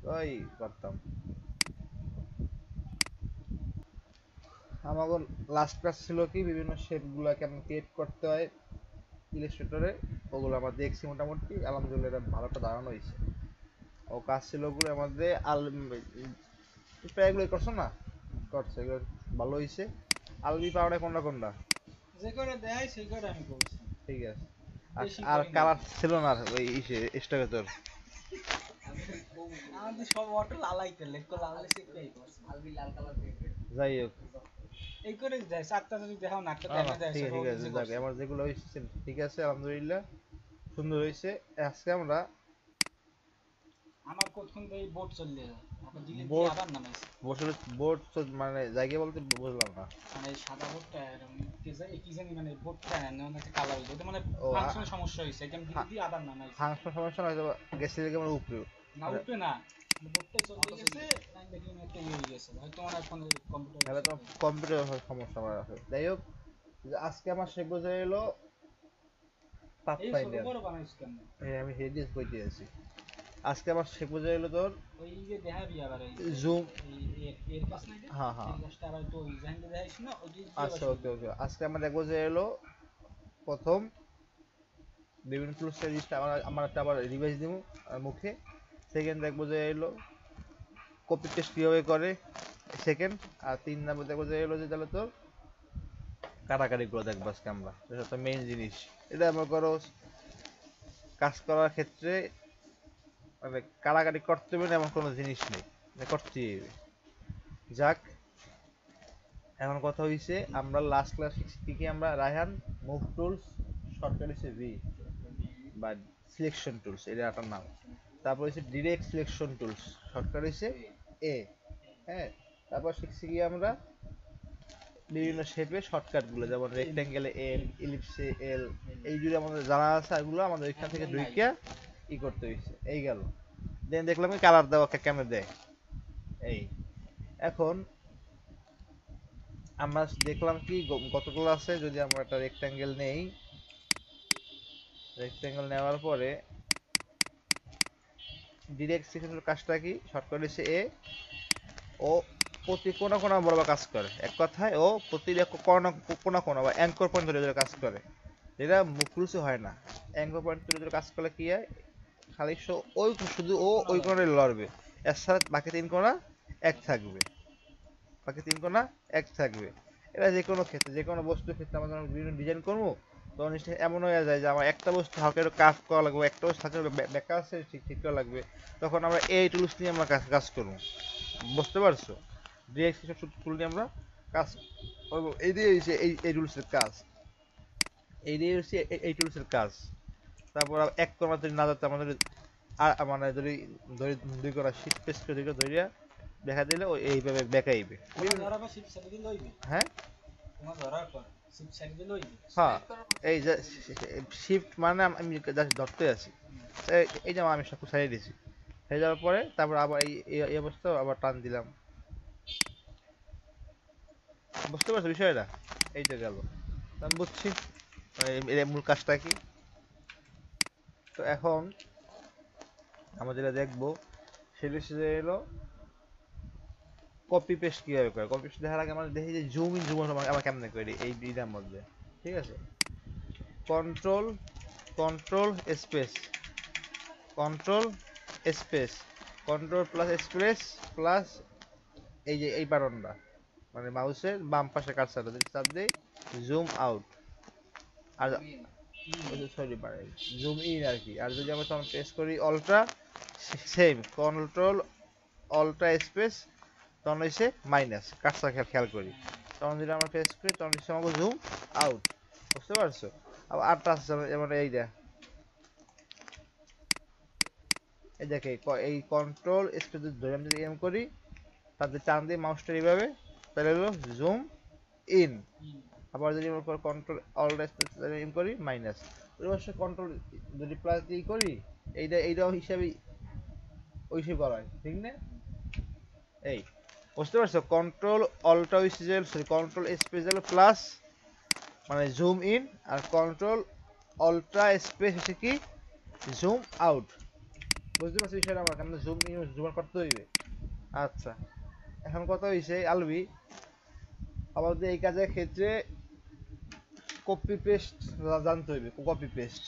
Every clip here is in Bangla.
ওই করতাম। আমাকে লাস্ট ক্লাস ছিল কি বিভিন্ন শেপ গুলা কেমন ক্রিয়েট করতে হয় ইলাস্ট্রেটরে, ওগুলো আমরা দেখছি মোটামুটি, আলহামদুলিল্লাহ এটা ভালো একটা ধারণা হয়েছে। ও কাজ ছিল ওগুলো আমাদের প্রায় এগুলো করছো না, করছে এগুলো ভালো হয়েছে। আলবি পাউডার কোনটা কোনটা যে করে দেয় সেই করে আমি করছি, ঠিক আছে। আর বেশি আর করি নাই। কালার ছিল না ওই ইসে স্টকে তোর? আমাদের সব অটো লালাইতে লেখো লাল শিখতেই করছি। যাই হোক, এই করে যায় চারটা যদি দেখাও না একটা না না টাইমে দেয় ঠিক আছে সেটা ও ঠিক আছে, নিজে যাক করছে। আমার যেগুলো হয়েছে ঠিক আছে আলহামদুলিল্লাহ, সুন্দর হয়েছে। আজকে আমরা আমার কতক্ষণ তো এই বোট চললে এখন দিলে দিয়ে বোর্ড আবার নামাইছে। বসে বোর্ড মানে জায়গা বলতে বুঝলাম না। মানে এই সাদা বোটটা এরকম কি জানি মানে বোটটা এমন একটা কালার হয়েছে ওটা মানে ও ফাংশনের সমস্যা হয়েছে এটা দিলে দিয়ে আবার নামাইছে। ফাংশন সমস্যা নয়, গেছে দিকে আমার উপরে না মানে, উঠবে না, বোটটা চলে গেছে, আমি দেখলাম একটা ইয়ে হয়ে গেছে হয়তো আমার এখন কম্পিউটার তাহলে তো সাথে। কম্পিউটার সমস্যা আমার আছে। যাই হোক, যে আজকে আমার শেখবো যে এলো পাথ এই ছোট ফাইন্ডার। বড় বানাইছ কেন? আমি হেডিস বইতে আছি। আজকে আমার শেখবো যে এলো তোর ওই যে দেখাবি আবার এই জুম। এর কাছ নাই হ্যাঁ হ্যাঁ, এর কাছটা আবার তো ওই জাহাঙ্গীর দেখাইছ না ওই যে আবার আচ্ছা শুরু ওকে করবি। ওকে, আজকে আমরা দেখবো যে এলো প্রথম বিভিন্ন টুলস লিস্ট আমার আমার একটা আবার রিভাইজ দিব মুখে। সেকেন্ড দেখবো যে এলো কপি পেস্ট কিভাবে করে, সেকেন্ড। আর 3 নম্বর দেখবো যে এলো যে তাহলে তোর কাটাকাটি গুলো দেখবো আজকে আমরা, এটা তো মেইন জিনিস। এটা আমার করো কাজ করার ক্ষেত্রে মানে কাটাকাটি করতে হবে না এমন কোনো জিনিস নেই, মানে করতেই হবে। যাক, এখন কথা হইছে আমরা লাস্ট ক্লাস শিখছি কি আমরা রায়হান মুভ টুলস, শর্টকাট হচ্ছে ভি বা সিলেকশন টুলস, এটা একটা নাম। তারপর হচ্ছে ডিরেক্ট সিলেকশন টুলস, শর্টকাট হচ্ছে এ। হ্যাঁ, তারপর শিখছি কি আমরা বিভিন্ন শেপে শর্টকাট গুলো, যেমন রেক্টেঙ্গেলে এল, ইলিপসে এল। এই যদি আমাদের জানা আছে এগুলো আমাদের এখান থেকে একদম নাই। ঢুকিয়া ই করতে হয়েছে, এই গেল। দেন দেখলাম কি কালার দেওয়া কেমনে দেয়, এই। এখন আমরা দেখলাম কি কতগুলো আছে, যদি আমরা একটা রেক্টেঙ্গেল নেই, রেক্টেঙ্গেল নেওয়ার পরে ডিরেক্ট সিলেকশনের কাজটা কি, শর্টকাট হচ্ছে এ। ও প্রতি কোনা কোনা বরাবর কাজ করে, এক কথায় ও প্রতি কোনা কোনা কোনা বা অ্যাঙ্কর পয়েন্ট ধরে ধরে কাজ করে, যেটা মুখরুচি হয় না। অ্যাঙ্কর পয়েন্ট ধরে ধরে কাজ করলে কি হয়, খালি ওই শুধু ও কোনা ওই লয়। কোণে লড়বে, এর সাথে বাকি 3 কোণা এক থাকবে, বাকি 3 কোণা এক থাকবে। এটা যে কোনো ক্ষেত্রে, যে কোনো বস্তুর ক্ষেত্রে আমরা যখন বিভিন্ন ডিজাইন করবো, তখন জিনিসটা এমন হয়ে যায় যে আমার একটা বস্তু হালকা একটু কাজ করা লাগবে, একটা বস্তু হালকা বেঁকা আছে ঠিক ঠিক করা লাগবে, তখন আমরা এই টুলস নিয়ে আমরা কাজ কাজ করবো। বুঝতে পারছো? ডিরেক্ট টুল নিয়ে আমরা কাজ করবো, এই দিয়ে হচ্ছে এই টুলসের কাজ, এই দিয়ে হচ্ছে এই টুলসের কাজ। তারপর এক কোণা যদি না যাচ্ছে আমাদের, আর মানে যদি ধরি 2 কোণা শীত পেস্ট করে ধরিয়া দেখা দিলে ও এইভাবে বেঁকাইবে কোনা বিভিন্ন। ধরার পর শিপ সাইড দিলে হইবে। হ্যাঁ কোনা ধরার পর শিপ সাইড দিলে হইবে। হ্যাঁ, এই যে শিফট মানে আমি জাস্ট ধরতে আছি, এই যে আমি সব সারিয়ে দিয়েছি, হয়ে যাওয়ার পরে তারপর আবার এই অবস্থা আবার টান দিলাম। বুঝতে পারছো বিষয়টা? এই তো গেল, আমি বুঝছি এর মূল কাজটা কি। তো এখন আমরা যেটা দেখবো সেটা হচ্ছে যে এলো কপি পেস্ট কিভাবে করে। কপি পেস্ট দেখার আগে আমরা দেখি যে জুম ইন জুম আউট আমরা কেমনে করি এই দুইটার মধ্যে। ঠিক আছে, control control space, control space, control plus space plus এই যে এই বাটনটা, মানে মাউসের বাম পাশে কার্সারটা যদি চাপ দেই জুম আউট, আর সরি জুম ইন আর কি। আর যদি আমরা তখন প্রেস করি অল্ট্রা, সেম কন্ট্রোল অল্ট্রা স্পেস, তখন হচ্ছে মাইনাস, কাজটা খেয়াল খেয়াল করি। তখন যদি আমরা প্রেস করি তখন হচ্ছে আমাকে জুম আউট। বুঝতে পারছো? আবার আটটা আছে যেমন এইটা, এই দেখে এই কন্ট্রোল স্পেস ধরে আমি যদি এম করি, তাতে টান দিয়ে মাউসটা এইভাবে, তাহলে হলো জুম ইন। আবার যদি আমরা কন্ট্রোল অল স্পেস এম করি মাইনাস, ওই অবশ্য কন্ট্রোল যদি প্লাস দিয়ে করি, এইটাও হিসাবে ওই হিসেবে করা হয়, ঠিক না? এই বুঝতে পারছো, কন্ট্রোল অল্টা হচ্ছে যে সরি কন্ট্রোল স্পেস হলো প্লাস মানে জুম ইন, আর কন্ট্রোল অল্ট্রা স্পেস হচ্ছে কি জুম আউট। বুঝতে পারছি বিষয়টা আমার কেন জুম জুম করতে হইবে। আচ্ছা, এখন কথা হইছে আলবি আমাদের এই কাজের ক্ষেত্রে কপি পেস্ট জানতে হইবে। Copy paste,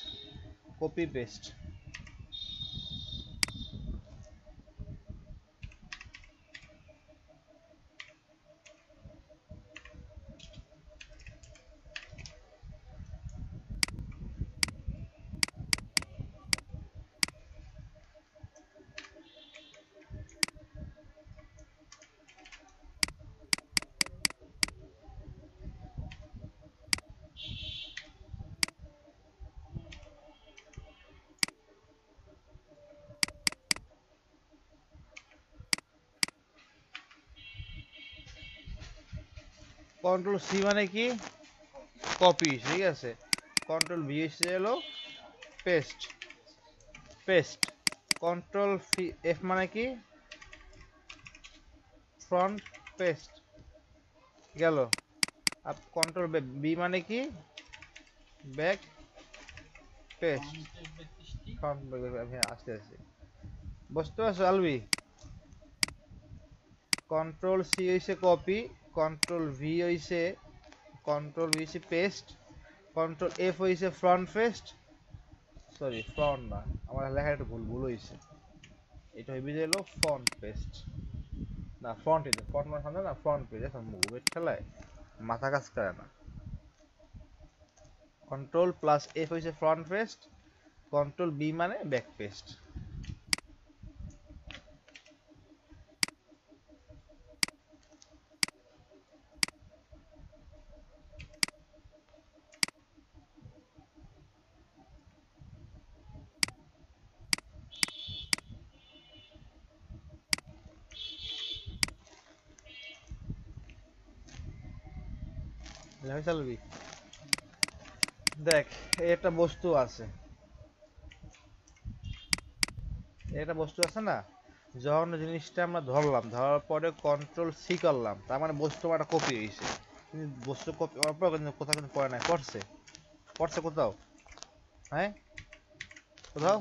copy paste control C মানে কি? কপি, ঠিক আছে। কন্ট্রোল ভি এসে হলো পেস্ট, পেস্ট। কন্ট্রোল এফ মানে কি? ফ্রন্ট পেস্ট গেল। আর কন্ট্রোল বি মানে কি? Back paste. ফ্রন্ট আমি আস্তে আস্তে বুঝতে পারছো আলবি? কন্ট্রোল সি হইছে কপি, কন্ট্রোল ভি হইছে পেস্ট, কন্ট্রোল এফ হইছে ফ্রন্ট পেস্ট, সরি ফ্রন্ট না, আমার লেখা একটা ভুল ভুল হইছে। এটা হইবে যে হলো ফ্রন্ট পেস্ট, না ফ্রন্ট এটা ফ্রন্ট মানে সামনে না, ফ্রন্ট পেজ। এখন মুভের খেলায় মাথা কাজ করে না। কন্ট্রোল প্লাস এফ হইছে ফ্রন্ট পেস্ট, কন্ট্রোল বি মানে ব্যাক পেস্ট। চালবি দেখ, একটা বস্তু আছে, একটা বস্তু আছে না, যখন জিনিসটা আমরা ধরলাম, ধরার পরে কন্ট্রোল সি করলাম, তার মানে বস্তু একটা কপি হয়েছে। কিন্তু বস্তু কপি হওয়ার পর কিন্তু কোথাও কিন্তু পড়ে নাই, পড়ছে? পড়ছে কোথাও? হ্যাঁ কোথাও?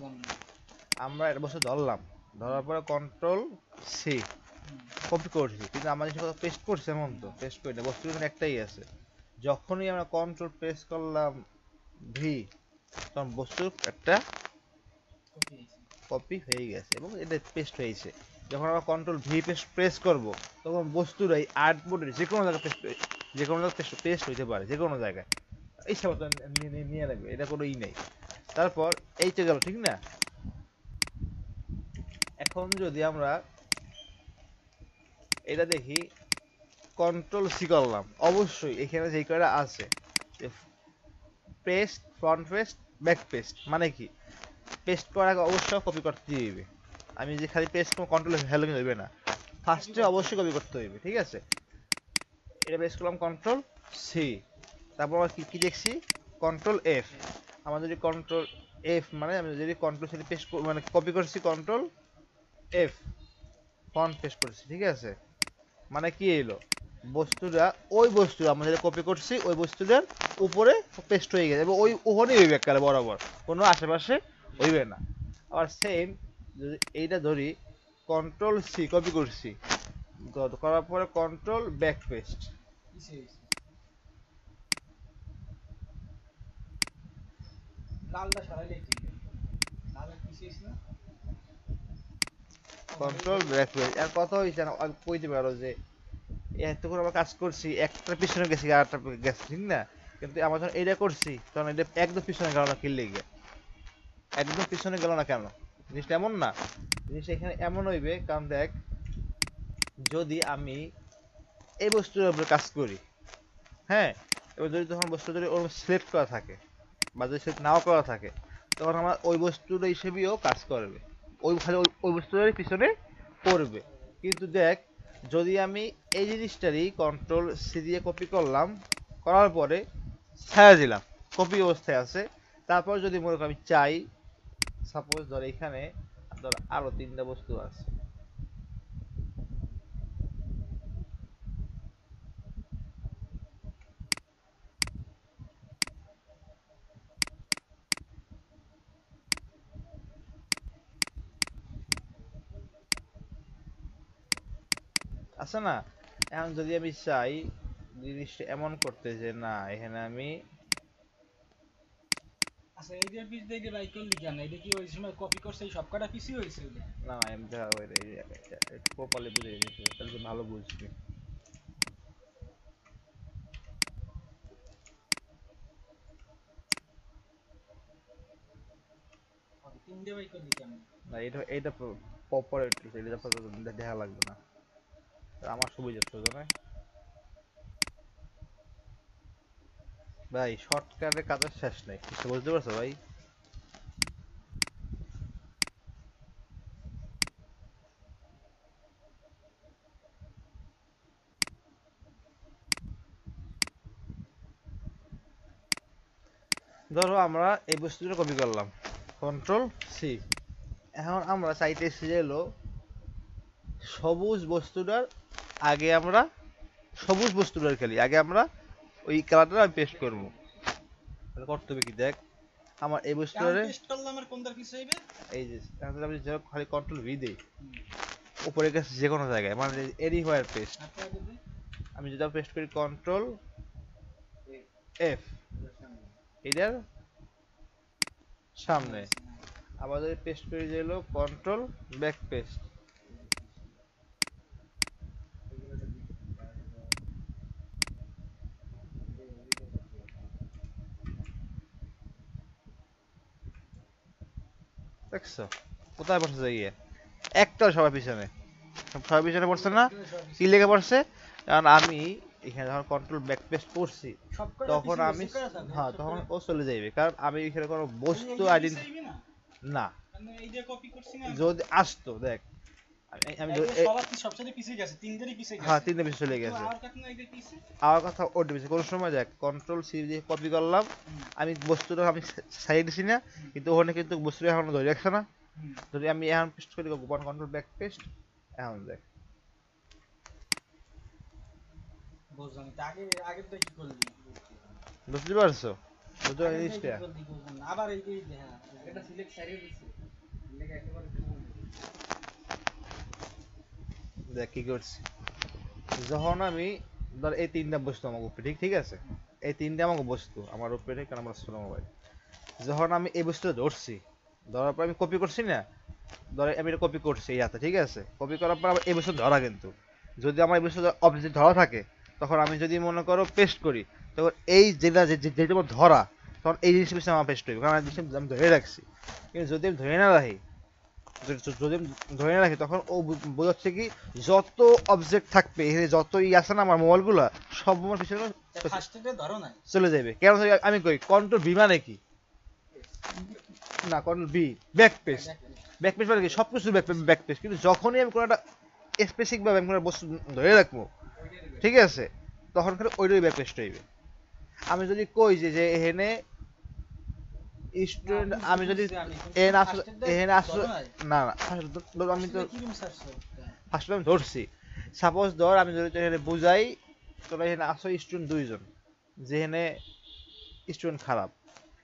আমরা একটা বস্তু ধরলাম, ধরার পরে কন্ট্রোল সি কপি করছি, কিন্তু আমরা জিনিসটা কোথাও পেস্ট করছি এমন তো পেস্ট করি না, বস্তু কিন্তু একটাই আছে। যখনই আমরা কন্ট্রোল প্রেস করলাম ভি, তখন বস্তুর একটা কপি হয়ে গেছে এবং এটা পেস্ট হয়েছে। যখন আমরা কন্ট্রোল ভি প্রেস করব, তখন বস্তুরাই আর্টবোর্ডের যে কোনো জায়গায় যে কোনো জায়গায় পেস্ট হইতে পারে, যে কোনো জায়গায় এই সব নিয়ে নেবে, এটা কোনো ই নেই। তারপর এই তো গেল, ঠিক না? এখন যদি আমরা এটা দেখি, কন্ট্রোল সি করলাম, অবশ্যই এখানে যে কয়টা আছে paste, front paste, back paste, মানে কি পেস্ট করার আগে অবশ্যই কপি করতে দিবে। আমি যে খালি পেস্ট করব কন্ট্রোল হ্যালো কিন্তু হইবে না, ফার্স্টে অবশ্যই কপি করতে হইবে, ঠিক আছে? এটা পেস্ট করলাম কন্ট্রোল সি, তারপর কি কি দেখছি? Control F. আমরা যদি কন্ট্রোল এফ মানে আমি যদি কন্ট্রোল সি পেস্ট মানে কপি করছি, কন্ট্রোল এফ ফ্রন্ট পেস্ট করছি, ঠিক আছে? মানে কি এলো, বস্তুটা ওই বস্তু আমরা যেটা কপি করছি ওই বস্তুটার উপরে পেস্ট হয়ে গেছে এবং ওই ওখানেই হইবে একবারে বরাবর, কোনো আশেপাশে হইবে না। আবার সেম যদি এইটা ধরি, কন্ট্রোল সি কপি করছি, করার পরে কন্ট্রোল ব্যাক পেস্ট, লালটা সরাইলে ঠিক লালের পিছিয়েছ না কন্ট্রোল ব্যাক পেস্ট। আর কথা হইছে না কইতে পারো যে এতক্ষণ আমরা কাজ করছি, একটা পিছনে গেছি আর একটা গেছে, ঠিক না? কিন্তু আমরা যখন এইটা করছি তখন এটা একদম পিছনে গেল না, কিনলে গিয়ে একদম পিছনে গেল না কেন? জিনিসটা এমন না, জিনিসটা এখানে এমন হইবে কারণ দেখ, যদি আমি এই বস্তুর উপরে কাজ করি, হ্যাঁ, এবার যদি তখন বস্তু যদি ওর সিলেক্ট করা থাকে বা যদি সিলেক্ট নাও করা থাকে, তখন আমার ওই বস্তুর হিসেবেও কাজ করবে, ওই খালি ওই বস্তুটারই পিছনে পড়বে। কিন্তু দেখ, যদি আমি এই জিনিসটারই কন্ট্রোল সি দিয়ে কপি করলাম, করার পরে ছায়া দিলাম, কপি অবস্থায় আছে, তারপর যদি মনে করি আমি চাই, সাপোজ ধর এখানে ধর আরো তিনটা বস্তু আছে, আছে না? এখন যদি আমি চাই জিনিসটা এমন করতে যে না এখানে আমি আচ্ছা এই যে পিস দিয়ে বাই করলি কেন? এটা কি ওই সময় কপি করছে এই সব কটা পিসই হয়েছে ওটা? না আমি দেখা একটু প্রপারলি বুঝে নিতে তাহলে তুই ভালো বুঝবি। তিনটে বাই করলি কেন? না এটা প্রপার একটু এটা দেখা লাগবে না, আমার সুবিধা না ভাই, শর্টকাটের কাজের শেষ নাই, কিছু বুঝতে পারছো ভাই? ধরো আমরা এই বস্তুটা কপি করলাম, কন্ট্রোল সি। এখন আমরা চাইতেছি যে এলো সবুজ বস্তুটার আগে আমরা সবুজ বস্তুটার খেলি আগে আমরা ওই কালারটা আমি পেস্ট করবো। তাহলে করতে হবে কি দেখ, আমার এই এখন বস্তুটারে পেস্ট করলে আমার কোনটার পিস হইবে? এই যে এখন আমি যখন খালি কন্ট্রোল ভি দেই উপরে গেছে যে কোনো জায়গায় মানে এনিহোয়ার পেস্ট, আপনারা যদি আমি যদি পেস্ট করি কন্ট্রোল এফ এটার সামনে, আবার যদি পেস্ট করি যে হলো কন্ট্রোল ব্যাক পেস্ট, দেখছো কোথায় পড়ছে গিয়ে একটা সবার পিছনে, সবার পিছনে পড়ছে না? কি লেগে পড়ছে? কারণ আমি এখানে যখন কন্ট্রোল ব্যাক পেস্ট করছি সবকটা তখন পিসই আমি বেশি করা থাকে হ্যাঁ তখন ও চলে যাইবে, কারণ আমি এখানে কোনো বস্তু এই যে পিস আইডেন্টি হইবে না? না। মানে এই যে কপি করছি না আমি? যদি আসতো দেখ আমি আমি এই যে সবার সবচেয়ে পিসে গেছে, তিনটেরই পিসে হ্যাঁ গেছে। তিনটে পিছনে চলে কিন্তু গেছে। আর কাট না এই যে পিসে? আমার কথা ওর পিছনে কোনো সময় দেখ কন্ট্রোল সি দিয়ে কপি করলাম, হুম, আমি বস্তুটা আমি সাইড দিছি না, হুম, কিন্তু ওখানে কিন্তু বস্তুটা এখনো ধরে রাখছে না। হুম। যদি আমি এখন পেস্ট করি গোপন কন্ট্রোল ব্যাক পেস্ট, এখন দেখ বুঝলাম তো। আগেরটা কি করলি? বুঝতে পারছো? বুঝতে পারছো আগেরটা কি জিনিসটা? করলি বুঝলাম না। আবার এই যে হ্যাঁ, আগেরটা সিলেক্ট সারিয়ে দিছি। এটাকে একেবারে দেখ কি করছি, যখন আমি ধর এই তিনটা বস্তু আমার উপরে ঠিক ঠিক আছে, এই তিনটা আমাকে বস্তু আমার উপরে কারণ আমার ছোট মোবাইল, যখন আমি এই বস্তুটা ধরছি, ধরার পর আমি কপি করছি না, ধর আমি এটা কপি করছি এই হাতে ঠিক আছে, কপি করার পর আমার এই বস্তু ধরা কিন্তু যদি আমার এই বস্তু অবজেক্ট ধরা থাকে তখন আমি যদি মনে করো পেস্ট করি তখন এই যেটা যেটা আমার ধরা তখন এই জিনিসটা পিছনে আমার পেস্ট হইবে, কারণ এই জিনিসটা আমি ধরে রাখছি। কিন্তু যদি আমি ধরে না রাখি, যদি আমি ধরে না রাখি তখন ও বোঝাচ্ছে কি যত অবজেক্ট থাকবে এখানে যতই আছে না আমার মোবাইলগুলো সব আমার পিছনে ফার্স্টে ধরো নাই। চলে যাবে। কেন আমি কই কন্ট্রোল ভি মানে কি, না control B back paste, back paste মানে কি সবকিছু ব্যাক পেস্ট, কিন্তু যখনই আমি কোনো একটা স্পেসিফিক ভাবে আমি কোনো বস্তু ধরে রাখবো ঠিক আছে তখন কিন্তু ওইটাই ব্যাক পেস্ট হইবে। আমি যদি কই যে যে এখানে স্টুডেন্ট আমি যদি এখানে আসলে এখানে আসলে না না আমি তো ফার্স্ট আমি ধরছি, সাপোজ ধর আমি যদি এখানে বুঝাই তোরা এখানে আসো স্টুডেন্ট দুইজন, যেখানে স্টুডেন্ট খারাপ,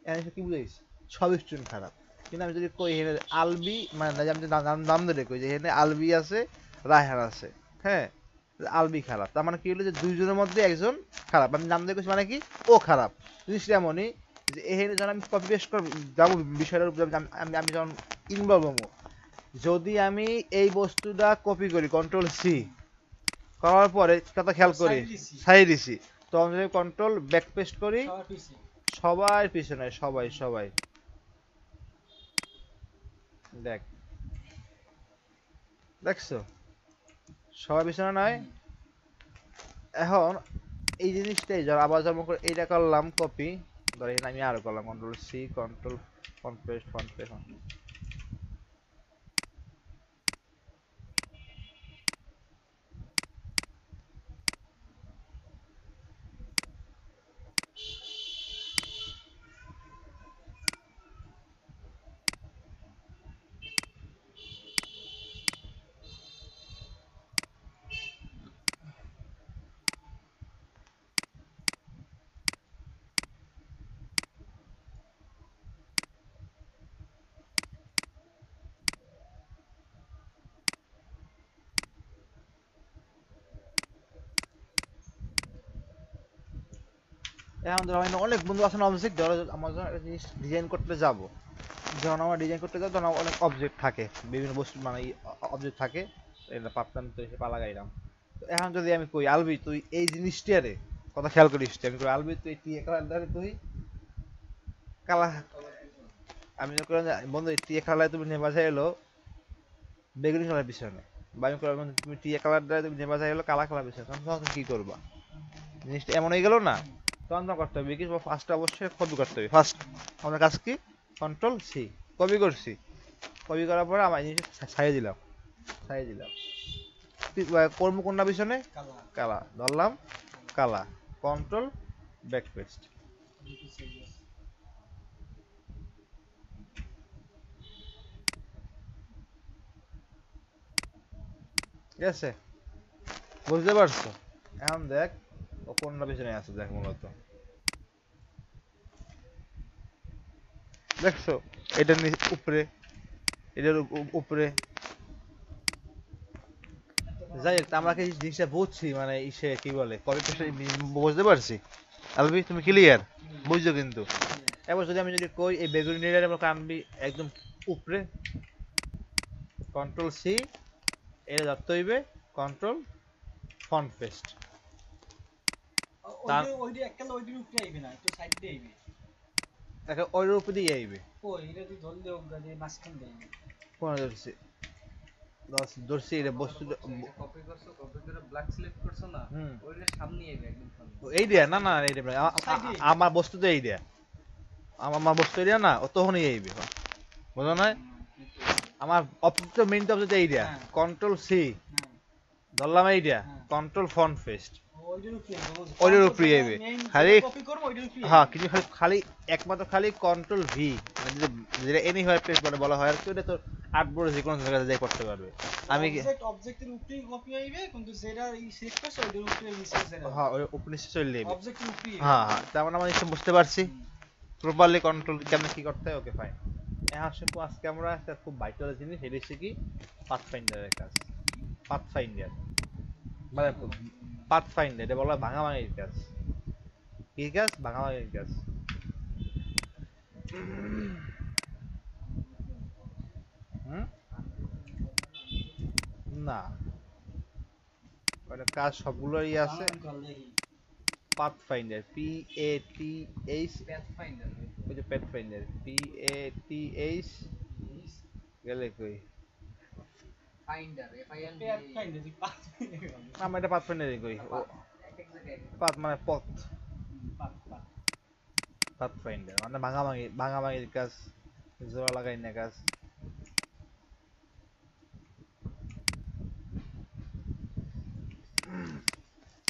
এখানে কি বুঝাইছি সব স্টুডেন্ট খারাপ, কিন্তু আমি যদি কই এখানে আলবি মানে আমি যদি নাম ধরে কই যে এখানে আলবি আছে রায়হান আছে, হ্যাঁ আলবি খারাপ, তার মানে কি হলো যে দুইজনের মধ্যে একজন খারাপ, আমি নাম দিয়ে কইছি মানে কি ও খারাপ। জিনিসটা এমনই যে এখানে যখন আমি কপি পেস্ট করব যাবো বিষয়টার উপর আমি যখন ইনভলভ হবো, যদি আমি এই বস্তুটা কপি করি কন্ট্রোল সি করার পরে কথা খেয়াল করি সাইড দিছি, তখন যদি কন্ট্রোল ব্যাক পেস্ট করি সবার পিছনে সবাই সবাই দেখ দেখছো সবার পিছনে নয়। এখন এই জিনিসটাই ধর আবার যেমন করে এইটা করলাম কপি, ধর এখানে আমি আরো করলাম control C control font paste font paste, এখন ধরো আমি অনেক বন্ধু আছে না অবজেক্ট, ধরো আমার যখন একটা জিনিস ডিজাইন করতে যাব, যখন আমার ডিজাইন করতে যাবো তখন আমার অনেক অবজেক্ট থাকে, বিভিন্ন বস্তু মানে অবজেক্ট থাকে, এটা পারতাম তো এসে পালা গাইলাম। তো এখন যদি আমি কই আলবি তুই এই জিনিসটারে, কথা খেয়াল করিস তুই, আমি কই আলবি তুই টিয়া কালার দ্বারে তুই কালা, আমি যখন করি যে, বন্ধু এই টিয়া কালার তুমি নেবা যাই এলো বেগুনি কালার পিছনে, বা আমি কই বন্ধু তুমি টিয়া কালার দ্বারা তুমি নেবা যাই এলো কালা কালার পিছনে, তখন তুমি কি করবা? জিনিসটা এমন হয়ে গেল না? তখন তোমার করতে হবে কি, ফার্স্ট অবশ্যই কপি করতে হবে ফার্স্ট। আমাদের কাজ কি, কন্ট্রোল সি, কপি করছি, কপি করার পরে আমার জিনিসটা ছাড়িয়ে দিলাম, ছাড়িয়ে দিলাম, করবো কোনটা পিছনে, কালা কালা ধরলাম, কালা, কন্ট্রোল ব্যাক পেস্ট, ঠিক আছে? বুঝতে পারছো? এখন দেখ ও কোনটা পিছনে আছে, দেখ মূলত দেখছো, এটা উপরে, এটার উপরে, যাই হোক আমরা কি জিনিসটা বুঝছি, মানে ইসে কি বলে কপি পেস্ট, বুঝতে পারছি। আলবি তুমি ক্লিয়ার, বুঝছো কিন্তু? এবার যদি আমি যদি কই এই বেগুনি রেড আমরা আনবি একদম উপরে, কন্ট্রোল সি, এটা ধরতে হইবে কন্ট্রোল ফন্ট পেস্ট, তার ওইটা একটা ওইটার উপরে আইবে না, একটু সাইড দিয়ে আইবে। দেখো ওই উপরে দিয়ে আইবে, ও এটা তুই ধরলে ওগা দিয়ে মাঝখান দিয়ে আইবে। কোন ধরছি, ধরছি এটা বস্তু, কপি করছো, কপি করে ব্ল্যাক সিলেক্ট করছো না, হুম ওইটা সামনে আইবে একদম সামনে। এই দিয়া না না এইটা Side এ। আমার বস্তু তো এই দিয়া, আমার বস্তু এরিয়া না ও তখনই আইবে, বুঝো না? কিন্তু আমার অবজেক্ট মেইন অবজেক্ট এই দিয়া, হ্যাঁ। কন্ট্রোল সি হ্যাঁ ধরলাম এই দিয়া, হ্যাঁ। কন্ট্রোল ফন্ট পেস্ট, ওইটার উপরে আইবে, বুঝছো? ওইটার Control উপরে যেটা আইবে। main খালি- কপি করব ওইটার উপরে হ্যাঁ আইবে। কিন্তু খালি একমাত্র খালি কন্ট্রোল ভি, মানে যেটা এনি হয় পেস্ট বলা হয় আর কি, ওটা তো আর্টবোর্ডে যে কোনো জায়গায় যাই করতে পারবে। আমি অবজেক্টের উপরেই কপি আইবে, কিন্তু যেটা সিলেক্ট করছে ওইটার উপরে নিচে সেটা হ্যাঁ ওই ওপেন চলে যাবে। অবজেক্টের উপরেই হ্যাঁ হ্যাঁ তার মানে আমরা নিশ্চয় বুঝতে পারছি প্রপারলি কন্ট্রোল কেমনে কি করতে হয়। Okay fine. এখন শিখবো আজকে আমরা একটা খুব ভাইটাল জিনিস, সেটা হচ্ছে কি পাথফাইন্ডারের কাজ। পাথফাইন্ডার মানে পাথফাইন্ডার এটা বলা হয় ভাঙাভাঙির কাজ। কি কাজ? ভাঙাভাঙির কাজ। হুম? না ওটা কাজ সবগুলোরই আছে। Pathfinder P A T H, প্যাথফাইন্ডার ওই যে প্যাথফাইন্ডার পি এ টি এইচ গেলে কই ফাইন্ডার এফ আই এন আমরা এটা পাথফাইন্ডারই কই। ও এক এক জায়গায় পাথ মানে পথ, পাথফাইন্ডার মানে ভাঙাভাঙি, ভাঙাভাঙির কাজ, জোড়া লাগাই না কাজ।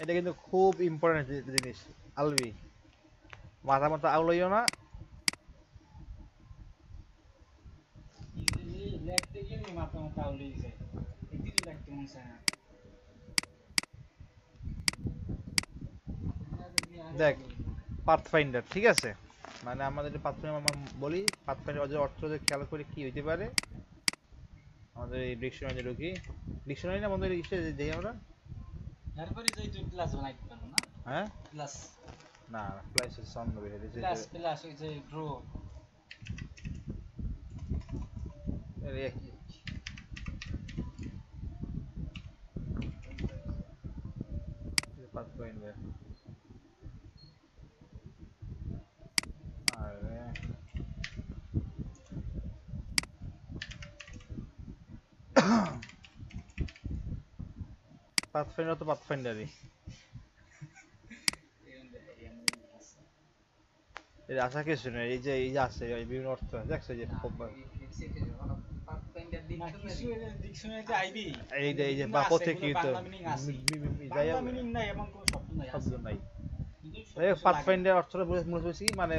এটা কিন্তু খুব ইম্পর্টেন্ট জিনিস আলবি, মাথা মাথা আউলাইও না। লেখতে গেলে মাথা মাথা আউলেই যায়, এদিকে লেখতে মন চায় না। দেখ পাথফাইন্ডার ঠিক আছে, মানে আমাদের পাথফাইন্ডার আমরা বলি পাথফাইন্ডার অর্থ যে খেয়াল করে কি হইতে পারে, আমাদের এই ডিকশনারি ঢুকি, ডিকশনারি না বন্ধু ইসে দেই আমরা। এরপরে যাই তুই ক্লাস বানাইতে পারো না? হ্যাঁ ক্লাস না প্লাস সাউন্ড হবে এটা যে ক্লাস ক্লাস ওই যে গ্রো পাথফাইন্ডার আরে পাথফাইন্ডার তো পাথফাইন্ডারই, এর আশা কিছু নেই। এই যে আছে এই বিভিন্ন অর্থ দেখছো যে পাথফাইন্ডার না কিছু ডিকশনারিতে আইবি, এই যে বা প্রতীকী তো যাই বাংলা মিনিং নাই এমন কোনো শব্দ নাই শব্দ আছে নাই। কিন্তু পাথফাইন্ডার অর্থটা মূলত হচ্ছে কি মানে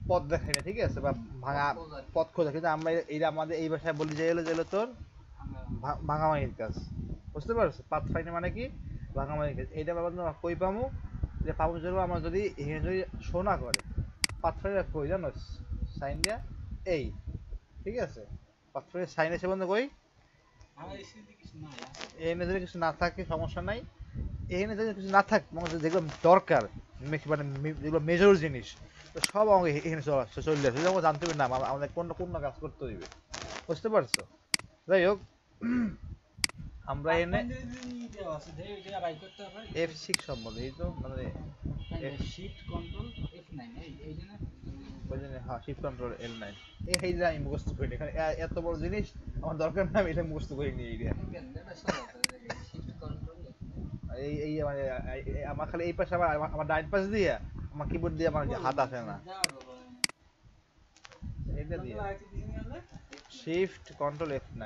পথ দেখায় না, ঠিক আছে, বা ভাঙা পথ খোঁজা, কিন্তু আমরা এইটা আমাদের এই ভাষায় বলি যে এলো তোর ভাঙাভাঙির কাজ। বুঝতে পারছো? পাথফাইন্ডার মানে কি ভাঙাভাঙির কাজ। এইটা আমরা কই পামু, যে পাবো যদি আমরা যদি এখানে যদি শো না করে পাথফাইন্ডার কই জানো সাইন দিয়া এই, ঠিক আছে, পাথফাইন্ডার সাইন এসে বন্ধ কই আমার এসিতে কিছু নাই। এখানে যদি কিছু না থাকে সমস্যা নাই, এখানে যদি কিছু না থাকে মানে দেখলাম দরকার যেগুলো মেজর জিনিস তো সব আমাকে এখানে চলে আসে যেমন জানতে হবে না আমাদের কোন কোন কাজ করতে হইবে, বুঝতে পারছো? যাই হোক আমরা এনে F6 সম্বন্ধে এই তো মানে শিফট কন্ট্রোল F9 এই জন্য হ্যাঁ শিফট কন্ট্রোল L9 এই যে আমি মুখস্থ করি এখানে এত বড় জিনিস আমার দরকার না, আমি এটা মুখস্থ করি নি এই শিফট কন্ট্রোল এই এই মানে আমার খালি এই পাশে আমার ডাইন পাশ দিয়ে আমার কিবোর্ড দিয়ে আমার হাত আসে না, এটা দিয়ে শিফট কন্ট্রোল F9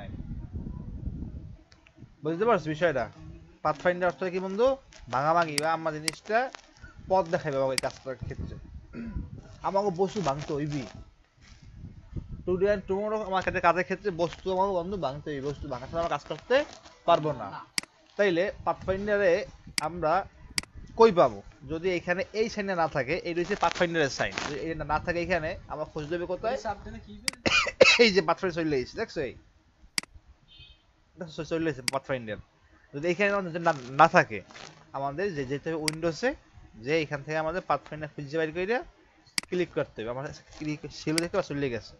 বুঝতে পারছো বিষয়টা? পাথফাইন্ডার অর্থ কি বন্ধু? ভাঙাভাঙি বা আমার জিনিসটা পথ দেখাবে আমাকে কাজ করার ক্ষেত্রে, আমাকে বস্তু ভাঙতে হইবি টুডে অ্যান্ড টুমোরো আমার কাজের ক্ষেত্রে বস্তু আমাকে বন্ধু ভাঙতে হইবে, বস্তু ভাঙা ছাড়া আমরা কাজ করতে পারবো না। তাইলে পাথফাইন্ডারে আমরা কই পাবো? যদি এখানে এই সাইনটা না থাকে, এই হচ্ছে পাথফাইন্ডারের সাইন, যদি এটা না থাকে এখানে আমার খোঁজ দেবে কোথায়? এই যে পাথফাইন্ডার চলে এসেছে, দেখছো? এই চলে এসেছে পাথফাইন্ডার, যদি এখানে না থাকে আমাদের যে যেতে হবে উইন্ডোজে, যে এখান থেকে আমাদের পাথফাইন্ডার খুঁজে বাইর করে ক্লিক করতে হবে। আমার ক্লিক ছিল দেখতে বা চলে গেছে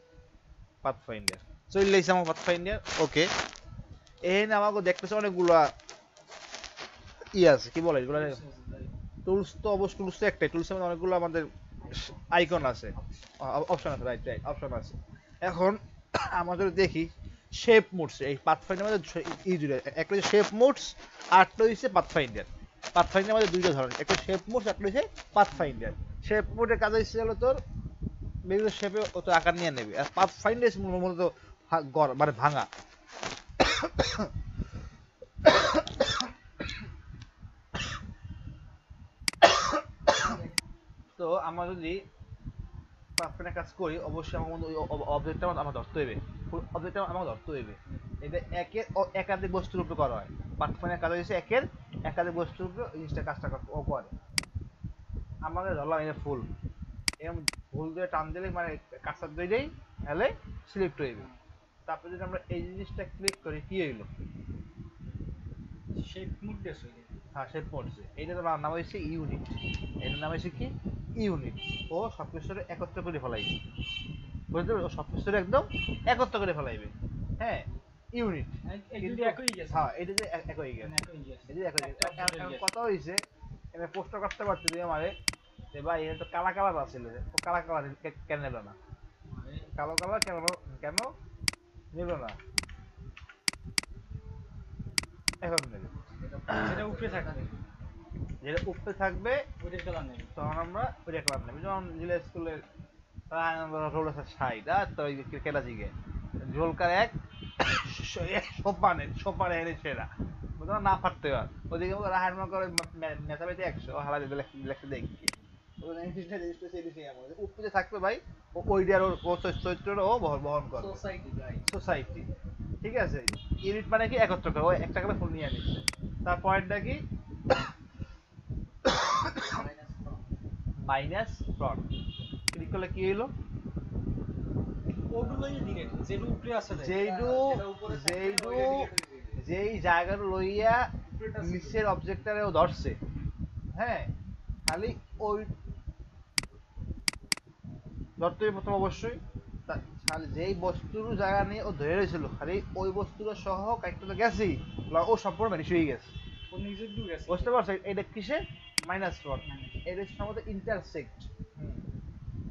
পাথফাইন্ডার, চলে এসেছে আমার পাথফাইন্ডার। ওকে, এখানে আমাকে দেখতেছে অনেকগুলো আছে, কি বলে এগুলো, টুলস তো অবশ্য টুলস তো একটাই, টুলসের মধ্যে অনেকগুলো আমাদের আইকন আছে, অপশন আছে, রাইট রাইট অপশন আছে। এখন আমাদের দেখি শেপ মোডস, এই পাথফাইন্ডার মধ্যে এই দুটো, একটা হচ্ছে শেপ মোডস আর একটা হচ্ছে পাথফাইন্ডার। পাথফাইন্ডার মধ্যে দুইটা ধরনের, একটা শেপ মোডস একটা হচ্ছে পাথফাইন্ডার। শেপ মোডের কাজ হচ্ছে হলো তোর বিভিন্ন শেপে অত আকার নিয়ে নেবে, আর পাথফাইন্ডার মূলত মানে ভাঙা। তো আমরা যদি পাথফাইন্ডার কাজ করি অবশ্যই আমার ওই অবজেক্টটা আমার ধরতে হইবে, অবজেক্টটা আমার ধরতে হইবে। এটা একাধিক বস্তুর উপরে করা হয়, পাথফাইন্ডার কাজ হচ্ছে একাধিক বস্তুর উপরে এই জিনিসটা কাজটা করে। আমাদের ধরলাম এটা ফুল, এরকম ফুল দিয়ে টান দিলে মানে কাজটা দিলেই তাহলে সিলেক্ট হইবে। তারপরে যদি আমরা এই জিনিসটা ক্লিক করি কি হইলো? শেপ মুড দেশ হয়ে হ্যাঁ শেপ পড়ছে, এইটা তো নাম হয়েছে ইউনিট, এটার নাম হয়েছে কি ইউনিট। ও সবকিছু একত্র করে ফেলাইবে, বুঝতে পারছো? সবকিছু একদম একত্র করে ফেলাইবে, হ্যাঁ ইউনিট। কিন্তু একই গেছে, হ্যাঁ এটা যে এক হয়ে গেছে, একই গেছে, এটা যে এক হয়ে গেছে। কথা হয়েছে এনে পোস্টার করতে পারছি তুই আমারে যে ভাই এটা তো কালা কালার আছিল, ও কালা কালার কেন নিল না? কালো কালার কেন কেন নিল না? এখন নেবে যেটা উপরে থাকবে, যেটা উপরে থাকবে ওইটার কালার নেই, তখন আমরা ওইটা ক্লাব নেব। যেমন জিলা স্কুলের রোল আছে 60 আর তো ক্রিকেটা জিগে ঝোলকার এক সোপানে এনে সেরা বুঝলাম না পারতে হয় ওদিকে রাহার মা করে মেথামেটি 100 হালা লেখতে দেখি উপরে থাকবে ভাই ওইটার ও চরিত্রটা ও বহন করবে সোসাইটি, ঠিক আছে? ইউনিট মানে কি একত্র করে, ও একটা করে ফুল নিয়ে নিচ্ছে। তার পয়েন্টটা কি মাইনাস ফ্রন্ট, ক্লিক করলে কি হইলো? ওগুলোই ডিরেক্ট যেটা উপরে আছে যেই জায়গাটা লইয়া নিচের অবজেক্টটারে ও ধরছে, হ্যাঁ খালি ওই ধরতে হবে প্রথম অবশ্যই, খালি যেই বস্তুর জায়গা নিয়ে ও ধরে রয়েছিল খালি ওই বস্তুটা সহ কাইটটা গেছি ও সম্পূর্ণ ম্যানিশ হয়ে গেছে, ও নিজের দূর গেছে, বুঝতে পারছো? এটা কিসে মাইনাস ফ্রন্ট, এটা হচ্ছে সম্ভবত ইন্টারসেক্ট,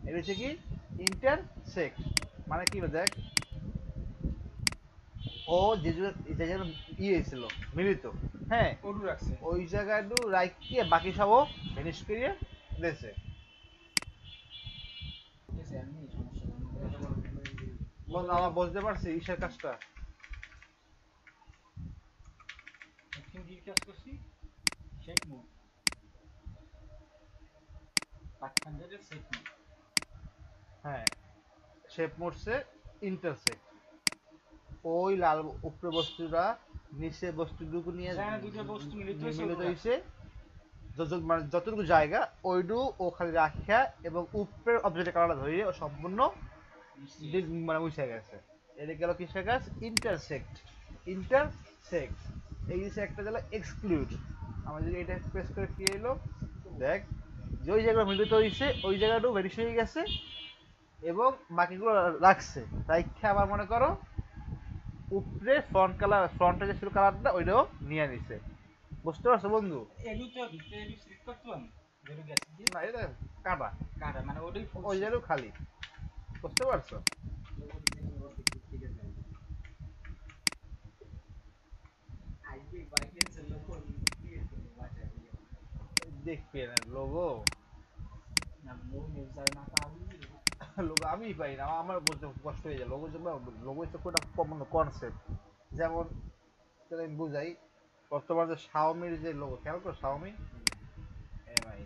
এটা হচ্ছে কি ইন্টারসেক্ট মানে কি দেখ ও যে জায়গাটা হয়েছিল মিলিত, হ্যাঁ ওডু রাখছে, ওই জায়গাটু রাখিয়ে বাকি সব ফিনিশ করিয়ে দিয়েছে। ঠিক আছে আমি সমস্যা বল আমরা বুঝতে পারছি ঈশার কাজটা একদিন কি কাজ করছি, শেপ মুড পাথফাইন্ডারের শেপ মুড, হ্যাঁ শেপ মোডসে ইন্টারসেক্ট, ওই লাল উপরে বস্তুটা নিচে বস্তুটুকু নিয়ে দুটো বস্তু মিলিত হয়েছে মানে যতটুকু জায়গা ওইটু ও খালি রাখিয়া এবং উপরের অবজেক্টের কালারটা ধরিয়ে ও সম্পূর্ণ মানে মুছে গেছে। এটা গেল কিসের কাজ? Intersect, intersect. এই যে একটা গেল এক্সক্লুড, আমরা যদি এটা প্রেস করে কি এলো দেখ যে ওই জায়গাটা মিলিত হয়েছে ওই জায়গাটাও ভ্যানিশ হয়ে গেছে এবং বাকিগুলো রাখছে রাখছে আবার মনে করো উপরে ফ্রন্টে যে ছিল কালারটা ওইটাও নিয়ে নিছে বুঝতে পারছো বন্ধু? এলু তো ভিতরে এলু সিলেক্ট করতে পারবো যেটা গেছে দিয়ে না এটা কাটা কাটা মানে ওটাই ফুল ওই জায়গাটাও খালি বুঝতে পারছো? আইপি বাইকের জন্য কোন ক্রিয়েট করবো বাঁচায় দিয়ে দেখবে না লোগো না লোক ইউজার না পাবি লোগো আমি পাই না আমার বলতে কষ্ট হয়ে যায় লোগো লোগো হচ্ছে কোনটা কনসেপ্ট যেমন তোদের আমি বুঝাই বর্তমান যে শাওমির যে লোগো খেয়াল করো শাওমি এমআই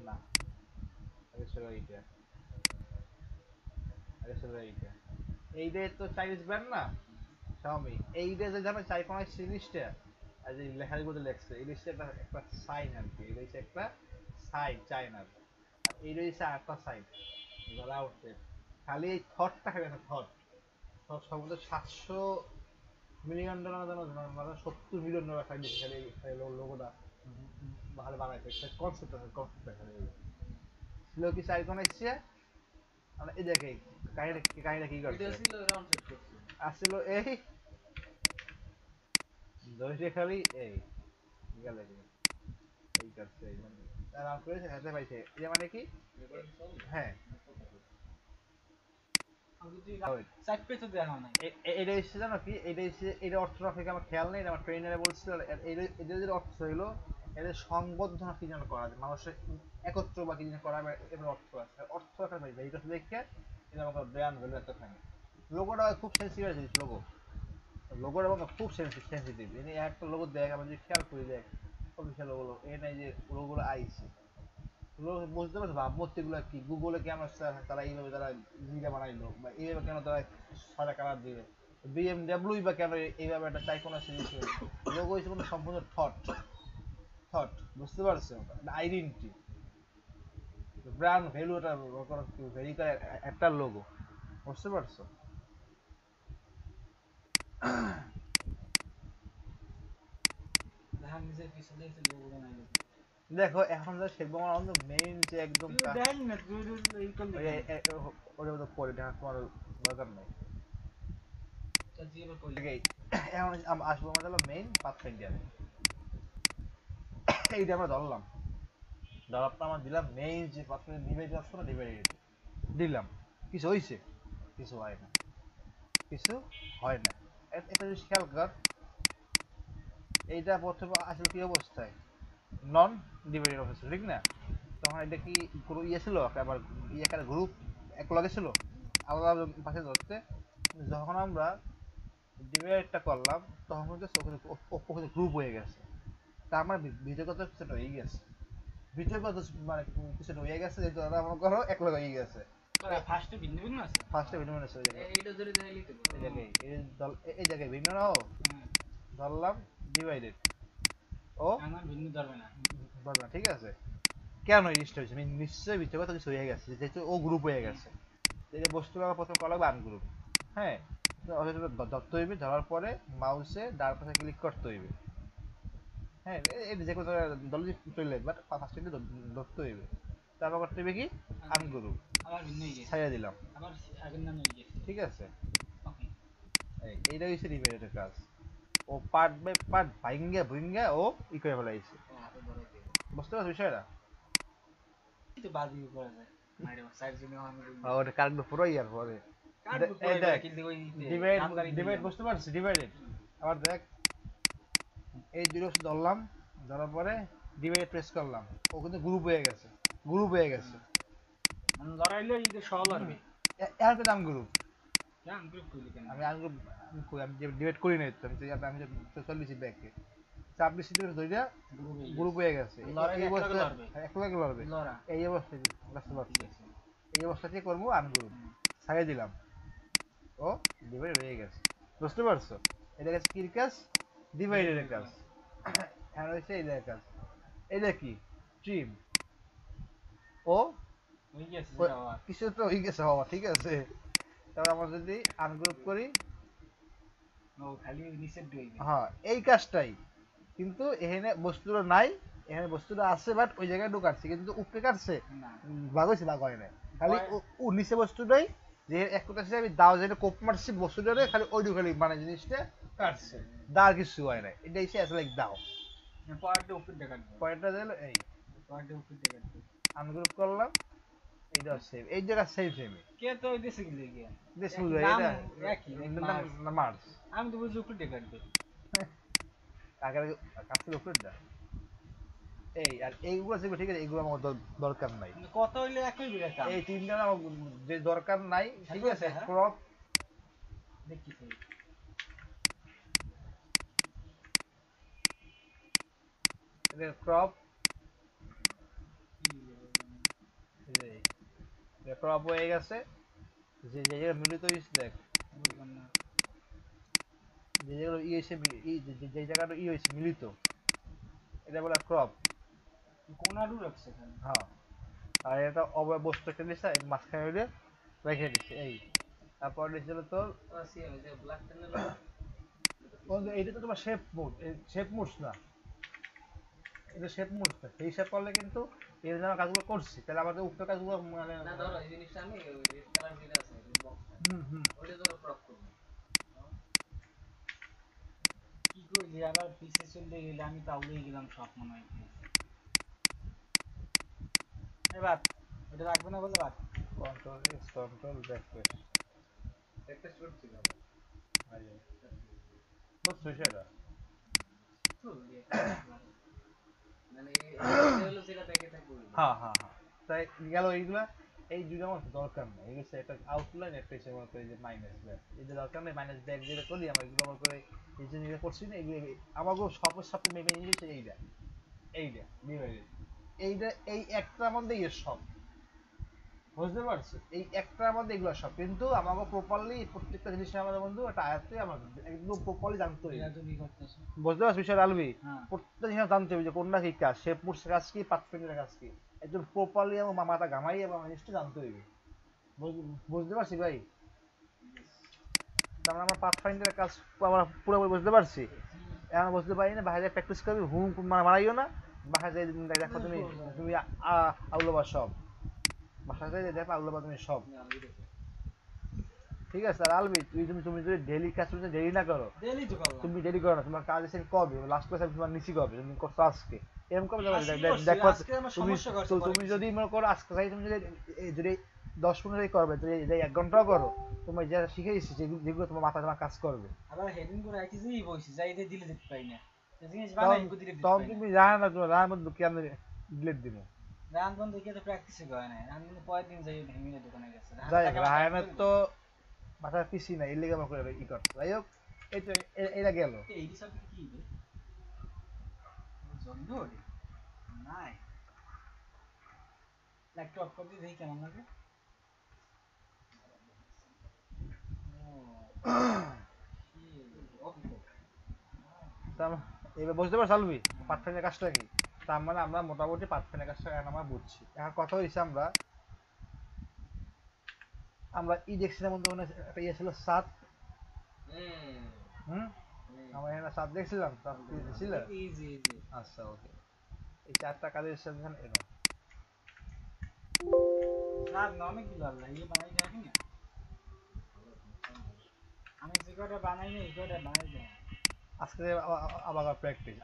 না আগে ছিল এইটা আগে ছিল এইটা এইটা তো চাইনিজ ব্র্যান্ড না শাওমি এইটা যে জানো চাইকোনা সিরিজটা আর যে লেখাগুলো লেখছে এই লিস্টে একটা একটা সাইন আর কি এটা হচ্ছে একটা সাইন চায়নার আর এইটা হচ্ছে আরেকটা সাইন গলা উঠছে খালি এই থটটা খাবে না থট থট সম্ভবত 700 মিলিয়ন ডলার মানে 70 মিলিয়ন ডলার খাই দিচ্ছে খালি খালি লোগোটা ভালো বানাইছে একটা কনসেপ্ট আছে কনসেপ্ট খালি ছিল কি চাইকোনা এসছে মানে এই দেখে কাহিনীটা কি করছে এটা ছিল রাউন্ড সেট করছে আসছিল এই ধরেছে খালি এই গেলে এই করছে এই মানে তার আউট করেছে হাতে পাইছে এটা মানে কি রেকর্ডিং চলে হ্যাঁ আমি তুই সাইড পেজ তো দেখা নাই এটা এসে জানো কি এটা এসে এটা অর্থটা থেকে আমার খেয়াল নেই আমার ট্রেনারে বলছিল এটা যে অর্থ হইলো এটা সংবর্ধনা কি যেন করা যায় মানুষের একত্র বা কি যেন করা এবার অর্থ আছে অর্থ একটা পাইছে এইটা দেখে এটা আমার ব্র্যান্ড ভ্যালু একটা থাকে লোগোটা খুব সেন্সিটিভ জিনিস লোগোটা আমার খুব সেন্সিটিভ এনে একটা লোগো দেখ আমি যদি খেয়াল করি দেখ অফিসিয়াল লোগো এনে যে লোগোগুলো আইছে বুঝতে পারছো ভাবমূর্তিগুলো কি গুগলে কেন তারা এইভাবে তারা জিরা বানাইলো বা এইভাবে কেন তারা সাদা কালার দিবে বিএমডাব্লিউ বা কেন এইভাবে একটা চাইকোনা সিরিজ লোগো হচ্ছে কোনো সম্পূর্ণ থট বুঝতে পারছো আইডেন্টিটি ব্র্যান্ড ভ্যালুটা ভেরি করে একটা লোগো বুঝতে পারছো? দেখা নিজের পিছনে দেখতে লোক নাই দেখো এখন যা শিখবো আমার অন্য মেইন যে একদম তুই দেখ না তুই এই করলি ওটা মতো করে দেখা তোমার দরকার নেই তা দিয়ে এবার করলি ঠিক এখন আসবো আমাদের হলো মেইন পাথফাইন্ডার এইটা আমরা ধরলাম ধরার পর আমরা দিলাম মেইন যে পাথফাইন্ডার ডিভাইড আসছে না ডিভাইড দিলাম কিছু হয়েছে কিছু হয় না কিছু হয় না একটা জিনিস খেয়াল কর এইটা প্রথমে আসলে কি অবস্থায় নন ডিভাইডেড অবস্থা ঠিক না তখন এটা কি ইয়ে ছিল আবার ইয়ে গ্রুপ এক লগে ছিল আলাদা আলাদা পাশে ধরতে যখন আমরা ডিভাইডটা করলাম তখন কিন্তু গ্রুপ হয়ে গেছে তার মানে বিজয়গত কিছুটা হয়ে গেছে বিজয়গত মানে কিছুটা হয়ে গেছে যেহেতু ওরা মনে করো এক লগে হয়ে গেছে ফার্স্টে ভিন্ন ভিন্ন আছে ফার্স্টে ভিন্ন ভিন্ন আছে ওই জায়গায় এইটা ধরে দেখাইলি তো এই জায়গায় এই জায়গায় ভিন্ন না হোক ধরলাম ডিভাইডেড ও আমার ভিন্ন ধরবে না ধরবে না ঠিক আছে কেন এই জিনিসটা হয়েছে নিশ্চয়ই বিজয়গত কিছু হয়ে গেছে যেহেতু ও গ্রুপ হয়ে গেছে এই যে বস্তু প্রথম করা লাগবে আনগ্রুপ হ্যাঁ ধরতে হইবে ধরার পরে মাউসে ডান পাশে ক্লিক করতে হইবে হ্যাঁ এই যে কোনো দলে চলে বাট ফার্স্ট কিন্তু ধরতে হইবে তারপর করতে হইবে কি আনগ্রুপ আবার ভিন্ন হয়ে গেছে ছাইড়া দিলাম আবার আগের নাম হয়ে গেছে ঠিক আছে ওকে এইটা হচ্ছে ডিভাইডের কাজ ও পার্ট বাই পার্ট ভাঙ্গা ও ই করে ফেলাইছে হাতে ধরে দে বুঝতে পারছো বিষয়টা এই তো বাদ দিয়ে করা যায় মাইরে সাইড জন্য আমি ওটা কারেন্ট পুরো ইয়ার পরে এই দেখ ডিভাইড বুঝতে পারছিস ডিভাইডেড আবার দেখ এই দুটো ধরলাম ধরার পরে ডিভাইড প্রেস করলাম ও কিন্তু গ্রুপ হয়ে গেছে মানে লড়াইলে এই যে সহল হবে এর তো নাম গ্রুপ কেন গ্রুপ করলি কেন আমি আনগ্রুপ আমি ডিভাইড করি নাই তো আমি যে চল্লিশ ব্যাকে 26 সিটের দুইটা গ্রুপ হয়ে গেছে এই অবস্থা এক লাগে লড়বে লড়া এই অবস্থায় বুঝতে পারছি এই অবস্থা থেকে করবো আনগ্রুপ ছাড়িয়ে দিলাম ও ডিভাইড হয়ে গেছে বুঝতে পারছো এটা গেছে কির কাজ ডিভাইডের কাজ আর হচ্ছে এইটার কাজ এটা কি ট্রিম ও হয়ে গেছে কিছু তো হয়ে গেছে বাবা ঠিক আছে তাহলে আমরা যদি আনগ্রুপ করি ও খালি নিচের ডুই হ্যাঁ এই কাজটাই, কিন্তু এখানে বস্তুটা নাই, এখানে বস্তুটা আছে বাট ওই জায়গায় ঢুকাচ্ছে, কিন্তু উপরে কাটছে না ভাগ হয়েছে ভাগ হয় না, খালি হয়- ও নিচে বস্তুটাই যে এক কথা আমি দাও যেটা কোপ মারছি বস্তুটারে খালি ওইটু খালি মানে জিনিসটা কাটছে, দা আর কিছু হয় না, এটা এসে আসলে দাও পয়েন্টটা উপর দিয়ে কাটবে পয়েন্টটা দিল এই পয়েন্টটা উপর দিয়ে কাটবে আনগ্রুপ করলাম, এইটা সেভ এই জায়গা সেভ সেমই কে তো ওই দেশে গেলে গিয়া দেশ একই বুঝলো নাম, এটা একই মার্স। মার্চ আমি তো বুঝি উপর দিয়ে কাটবে কাকের কাছে উপরেটা এই আর এইগুলো যেগুলো ঠিক আছে এগুলো আমার দরকার নাই, কিন্তু কত হইলে একই বিরা কাম এই তিনটা আমার যে দরকার নাই ঠিক আছে, হ্যাঁ। ক্রপ দেখি তো ক্রপ কি ক্রপ হয়ে গেছে, যে যে জায়গায় মিলিত হয়েছে দেখ, বুঝলাম না যে যেগুলো ই হয়েছে যে জায়গাটা ই হয়েছে মিলিত, এটা বলে ক্রপ। কোন আলু রাখছে এখানে হ্যাঁ আর এটা অবয় বস্তু একটা দিছে মাঝখানে ওইটা রেখে দিচ্ছে এই, তারপর দিছিল তোর সি ওই যে ব্ল্যাক টেনের এইটা তো তোমার শেপ মুড, শেপ মুডস না, এটা শেপ মুডস না, সেই শেপ করলে কিন্তু এই যে আমরা কাজগুলো করছি তাহলে আমাদের উক্ত কাজগুলো মানে না ধরো এই জিনিসটা আমি ওই রেড কালার যেটা আছে বক্সটা হুম হুম ওইটা ধরো ক্রপ করবো কি করলি আবার পিছে চলে গেলে আমি তো আউলেই গেলাম সব মনে হয় এবার ওটা রাখবে না বলে রাখ control x control back press একটা শর্ট ছিল বুঝছো সেটা তো মানে এটা হলো যেটা ব্যাকে থাকবে হ্যাঁ হ্যাঁ হ্যাঁ তাই গেল এইগুলা, এই দুইটা আমার দরকার নেই, এই হচ্ছে একটা আউটলাইন একটা হিসেবে মনে করি যে মাইনাস ব্যাক, এই যে দরকার নেই মাইনাস ব্যাক যেটা করি আমরা এগুলো মনে করে এই যে যেটা করছি না এগুলো আমাকে সবের সাথে মেপে নিয়ে গেছে এইটা এইটা এইটা এই একটার মধ্যে এর সব, বুঝতে পারছি এই একটার মধ্যে এগুলো সব, কিন্তু আমাকে প্রপারলি প্রত্যেকটা জিনিসের আমাদের বন্ধু একটা আয়ত্তে আমাদের একদম প্রপারলি জানতে হবে, এরা তুমি করতেছো বুঝতে পারছি বিষয় আলবি, হ্যাঁ প্রত্যেকটা জিনিস জানতে হবে যে কোনটা কি কাজ, শেপ মুডসের কাজ কি পাথফিন্ডের কাজ কি, একদম প্রপারলি আমার মাথা ঘামাই এবং জিনিসটা জানতে হবে, বুঝতে পারছি ভাই, তার মানে আমার পাথফাইন্ডারের কাজ আমরা পুরোপুরি বুঝতে পারছি, এখন বুঝতে পারি না বাইরে প্র্যাকটিস করবি হুম মারাইও না, বাসায় যাই দেখো তুমি তুমি আউলবা সব, বাসায় যাই দেখো আউলবা তুমি সব, ঠিক আছে আর আলবি তুমি তুমি যদি ডেইলি কাজ তুমি ডেইলি না করো, ডেলি তো করলাম তুমি দেরি করো না, তোমার কাজ এসে কবে লাস্ট ক্লাস তোমার নিচি কবে তুমি করছো আজকে এরকম কবে যাবে আজকে করছি, দেখো আজকে আমার তুমি সমস্যা করছে পরে তুমি কিছু। যদি মনে করো আজকে তাই তুমি যদি যদি 10-15 করবে যদি এই 1 ঘন্টাও করো তুমি যা শিখে গেছি যেগুলো তোমার মাথা তোমার কাজ করবে, আবার হেডিং করে আইতেছি বইছি যাইতে দিলে দিতে পাই না এই জিনিস তখন বানাই দিলে দিতে তখন পাই না তুমি জানো না তোমার রান মধ্যে কেন ডিলিট দিব, রান বন্ধ দেখে তো প্র্যাকটিসই করে নাই রান বন্ধ পরের দিন যাই ভেঙে দোকানে গেছে যাই হোক রায়নের তো মাথার পিসি নাই এর লেগে আমার করে ই করছে, যাই হোক এই তো এটা গেল, এই সাবজেক্ট কি বে জন্ডোর নাই ল্যাপটপ করতে দেখি কেমন লাগে এবার বুঝতে পারছ আলবি পাথফাইনের কাজটা কি, তার মানে আমরা মোটামুটি পাথফাইনের কাজটা এখন আমরা বুঝছি, এখন কথা হয়েছে আমরা আমরা ই দেখছিলাম মধ্যে মনে হয় একটা ইয়ে ছিল 7 হুম আমরা এখানে 7 দেখছিলাম 7 ছিল, ইজি ইজি আচ্ছা ওকে এই 4টা কাজের সাথে এনো স্যার অনেকগুলো আল্লাহ ইয়ে বানাই রাখি না আমি যে কটা বানাই না এই কটা বানাই দেয় আজকে আবার প্র্যাকটিস,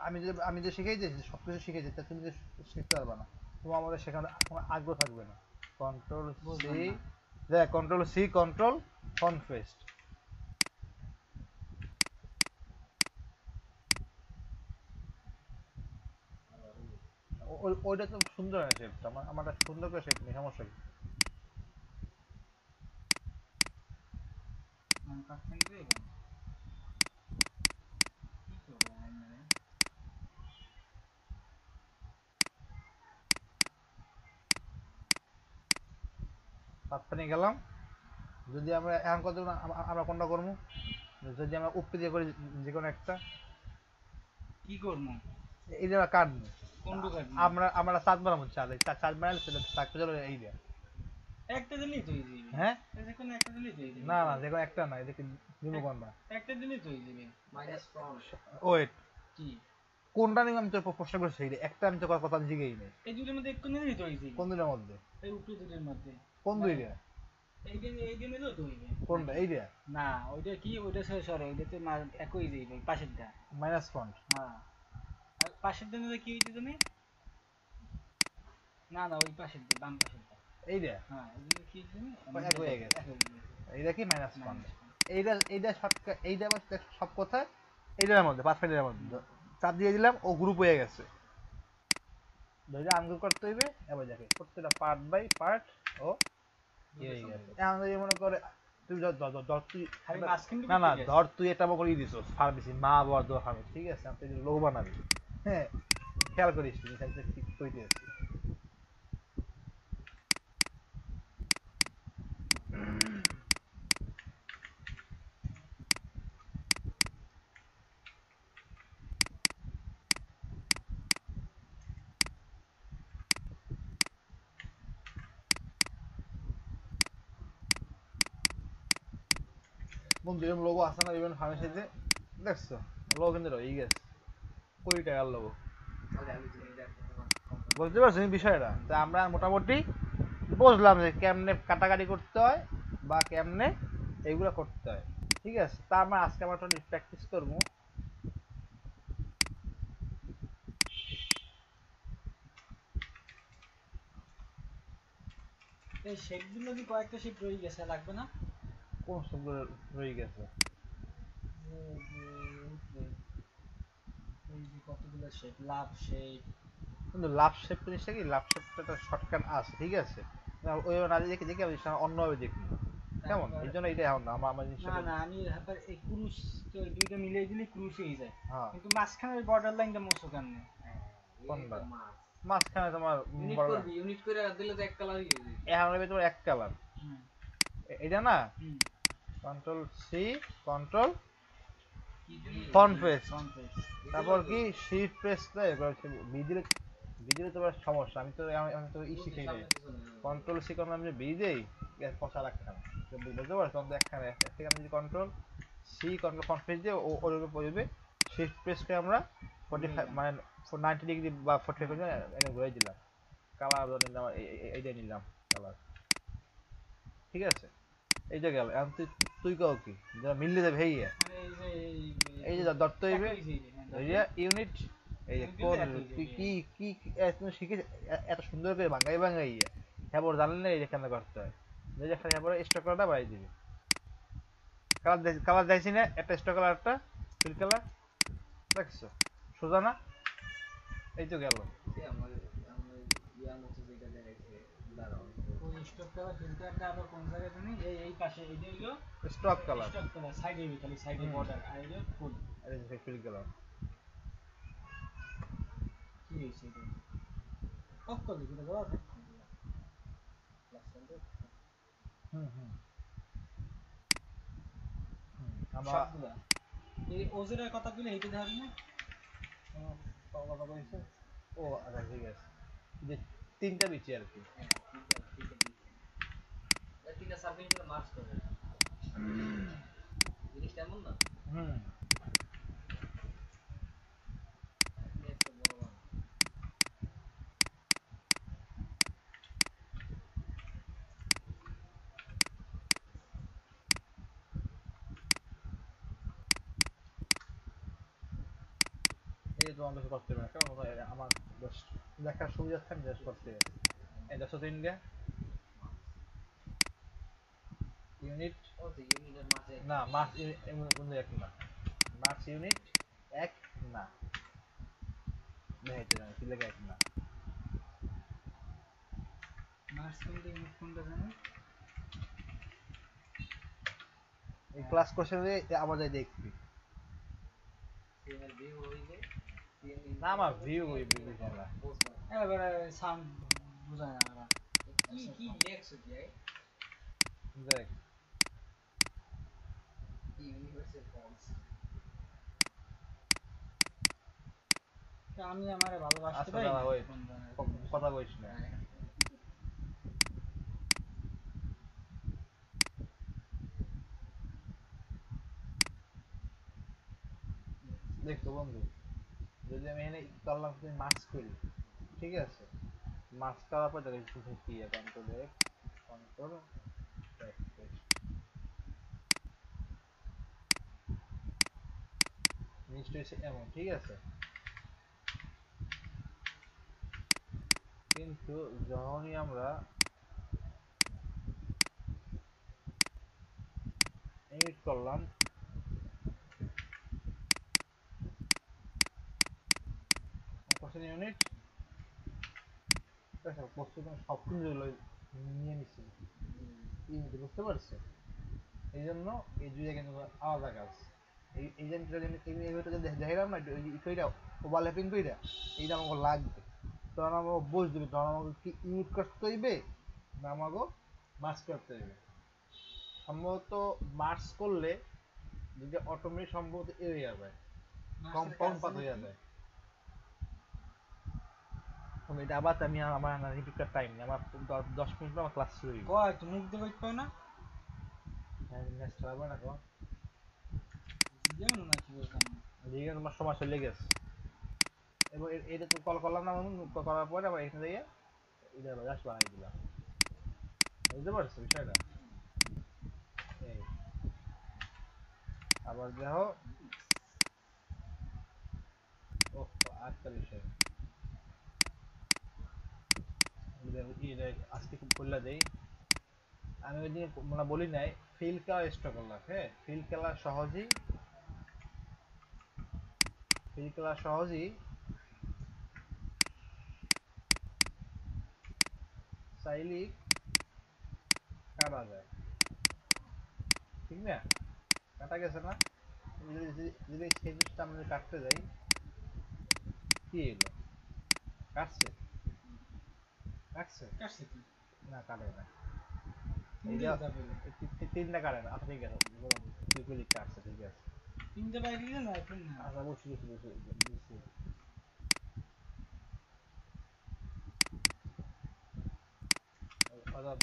আমি যে শিখেই দিয়েছি সব কিছু শিখে যেতে তুমি যে শিখতে পারবে না, তোমার আমাদের সেখানে কোনো আগ্রহ থাকবে না, কন্ট্রোল বুঝলাম সি না। দেখ কন্ট্রোল সি কন্ট্রোল কনফেস্ট, ওইটা তো সুন্দর হয় শেপটা, আমার একটা সুন্দর করে শেপ নেই সমস্যা কি, আমি পাচ্ছেন রে কি করবো আমি পাত্তা নিয়ে গেলাম, যদি আমরা এখন কত আমরা কোনটা করবো, যদি আমরা উপরে দিয়ে করি যে কোনো একটা কি করবো এই যে আমরা কাটবো, কোন দোকান আমরা আমরা 7 বানাবো চাল এই 4 বানালে সেটা তাকে চলো এই দেয়া একটা দিলেই তো হয়ে যাবে। হ্যাঁ এই যে কোনো একটা দিলেই তো হয়ে যাবে। না না দেখো একটা না এদিকে নিবো কোনটা একটা দিলেই তো হয়ে যাবে। মাইনাস ফ্রন্ট ওয়েট কি কোনটা নিবো আমি তো প্রশ্ন করছি একটা আমি তো কথা জিগেই নেই এই দুটোর মধ্যে একটু নিলেই তো হয়ে যাবে। কোন দুইটার মধ্যে এই উপরে দুটোর মধ্যে কোন দুইটা এই দিন নিলেও তো হইবে। কোনটা এইটা না ওইটা কি ওইটা সরে ওইটাতে একই যাইবে পাশেরটা। মাইনাস ফ্রন্ট হ্যাঁ আর পাশেরটা নিলে কি হইতে তুমি? না না ওই পাশেরটা বাম পাশেরটা। এইটা হ্যাঁ এগুলো কি তুমি? এক হয়ে গেছে। এক হয়ে গেছে। এইটা কি মাইনাস না, ফ্রন্ট এইটা শর্টকাট এইটা আবার সব কথা এইটার মধ্যে 5 মিনিটের মধ্যে চাপ দিয়ে দিলাম ও গ্রুপ হয়ে গেছে ধরে আনগ্রুপ করতে হইবে এবার দেখে প্রত্যেকটা পার্ট বাই পার্ট ও ইয়ে হয়ে গেছে এখন যদি মনে করে তুই ধর তুই খালি মাঝখানটা না না ঠিক আছে। ধর তুই এটা মনে করে দিছিস ফার্মেসি মা বর দো ফার্মেসি ঠিক আছে আমি তুই লোগো বানাবি হ্যাঁ খেয়াল করিস তুই এখানে ঠিক কইতে আছিস বন্ধু এরকম লোগো আছে না বিভিন্ন ফার্মেসিতে দেখছো লোগো কিন্তু রয়ে গেছে কোটি টাকার লোগো তাহলে আমি তুমি এটা বুঝতে পারছো এই বিষয়টা তা আমরা মোটামুটি বুঝলাম যে কেমনে কাটাকাটি করতে হয় বা কেমনে এইগুলো করতে হয় ঠিক আছে তা আমরা আজকে আমরা প্র্যাকটিস করবো এই শেপগুলো কি কয়েকটা শেপ রয়ে গেছে লাগবে না? কোন সবগুলো রয়ে গেছে এই যে কতগুলো শেপ লাভ শেপ কিন্তু লাভ শেপ জিনিসটা কি লাভ শেপটা একটা শর্টকাট আছে ঠিক আছে না ওই না দেখে দেখে আমি অন্যভাবে দেখি কেমন এই জন্য এটা এখন না আমার জিনিসটা না না আমি হাতে এই ক্রুশ তো দুইটা মিলিয়ে দিলে ক্রুশ হয়ে যায় হ্যাঁ কিন্তু মাঝখানের বর্ডার লাইনটা মোছো কেমনে? কোনটা মাস মাঝখানে তোমার ইউনিট বড়- করবি ইউনিট করে দিলে তো এক কালারই হয়ে যাবে এখন হবে তোমার এক কালার হুম এটা না হুম কন্ট্রোল সি কন্ট্রোল কি তুমি ফ্রন্ট পেজ ফ্রন্ট পেজ তারপর কি শিফট প্রেস দেয় বিদিলে বিদিলে তোমার সমস্যা আমি তো আমি তো ই শিখি নাই কন্ট্রোল সি কন্ট্রোল আমি বি দেই পচা রাখতাম বুঝতে পারছো তখন একখানে থেকে আমি যদি control C control front page দিয়ে ওর উপরে পড়বে শিফট প্রেস করে আমরা 45 মানে 90 ডিগ্রি বা 45 করে এনে ঘুরে দিলাম কালার নিলাম এইটা নিলাম কালার ঠিক আছে এইটা গেল এখন তুই কাও কি যা মিললে যাবে হেইয়া মানে এই যে দত্ত হইবে একই যাইবে, হ্যাঁ, এইটা ইউনিট এই যে Unit কোন দিলে একই কি যাবে। কি কি তুমি শিখে এত সুন্দর করে ভাঙাই ভাঙাই হ্যাঁ বড় জানলে না এখানে করতে হয় যে যে খালি হ্যাঁ স্টক কালারটা বাড়াই দিবি কালার দেখছি না একটা স্টক কালারটা ফিল কালার দেখছো সোজা না এই তো গেল আমার আমার ইয়া মতো যেটা দেখাইছে দাঁড়াও ওই স্টক কালার ফিল্টারটা আবার কোন জায়গায় জানি এই পাশে এই যে হলো স্টক কালার স্টক কালার সাইডে খালি সাইডে হুম। বর্ডার আর এই যে ফুল এই যে ফিল কালার কি হইছে এটা অফ করে দিতে দাও হুম হুম আমরা সবগুলা এই ওজের কথাগুলো হেঁটে যাবে না কথা বলছে ও আচ্ছা ঠিক আছে যে তিনটা বিচি আর কি হ্যাঁ তিনটা সাবমিট করে মার্চ করবে জিনিসটা এমন না হুম আপনি একটা বড় বানান। এই তোমার কাছে করতে হবে না কেমন আমার দেখার সুবিধা থাকে আমি জাস্ট করতে এই দেখো তো ইন্ডিয়া ইউনিট ও তো ইউনিটের মাঝে না মার্চ ইউনিট এক না মার্চ ইউনিট এক না দেখাইতে জানি কি লেখা এক না মার্চ কোনটা ইউনিট কোনটা জানো এই ক্লাস কোশ্চেনে আবার যাই দেখবি সিএমএল ভিউ হইবে সিএম না আমার ভিউ হই বুঝি না এবারে সাউন্ড বুঝায় না ওরা কি কি লেখছো কি দেখ কি ইউনিভার্সাল ফর্মস তা আমি আমারে ভালোবাসতে আচ্ছা পারি দাঁড়া না ওই কোন ধরনের কথা কইস না দেখো বন্ধু, যদি আমি এখানে করলাম তুমি মার্কস করি, ঠিক আছে, মার্কস করার পর দেখো কিছু কি কন্ট্রোল এফ, কন্ট্রোল জিনিসটা হচ্ছে এমন, ঠিক আছে, কিন্তু যখনই আমরা এডিট করলাম, কোশ্চেন ইউনিট, ঠিক আছে, কোশ্চেন সব কিছু নিয়ে নিচ্ছি ইউনিট, বুঝতে পারছো? এই জন্য এই দুই জায়গায় কিন্তু আলাদা কাজ। এই যে দেখাইলাম না এটা ওভারল্যাপিং কইরা, এইটা আমাকে লাগবে, তখন আমাকে বুঝতে তখন আমাকে কি ইউনিট করতে হইবে না আমাকে মার্কস করতে হইবে। সম্ভবত মার্কস করলে যদি অটোমেটিক সম্ভবত এ হয়ে যাবে, কম্পাউন্ড পাত হয়ে যাবে। এটা আবার আমি আমার রিপিট করার টাইম নেই, আমার 10 মিনিট আমার ক্লাস শুরু হইবে। কয় তুমি মুখ দেখতে পাও না? হ্যাঁ নেক্সট হবে না কো যেমন না কি বলতাম না। লিগে তোমার সময় চলে গেছে, এবং এটা তো কল করলাম না, করার পরে আবার এখানে দিয়ে এটা জাস্ট বানাই দিলাম, বুঝতে পারছো বিষয়টা? এই আবার দেখো, ও আরেকটা বিষয় এটা আজকে খুব খুললা দেই, আমি ওই দিন মানে বলি নাই ফিল খেলা স্টক করলাম, হ্যাঁ ফিল খেলা সহজেই চাইলেই কাটা যায়, ঠিক না? কাটা গেছে না? যদি সেই জিনিসটা আমরা কাটতে যাই, কি এলো? কাটছে, কাটছে কাটছে কি? না, কাটে না, তিনটে এইটা যাবে। তিনটা কাটে না, আচ্ছা ঠিক আছে, দুই ক্লিক কাটছে, ঠিক আছে, তিনটে বাইক দিলে না এখন না। আচ্ছা বুঝছি বুঝছি,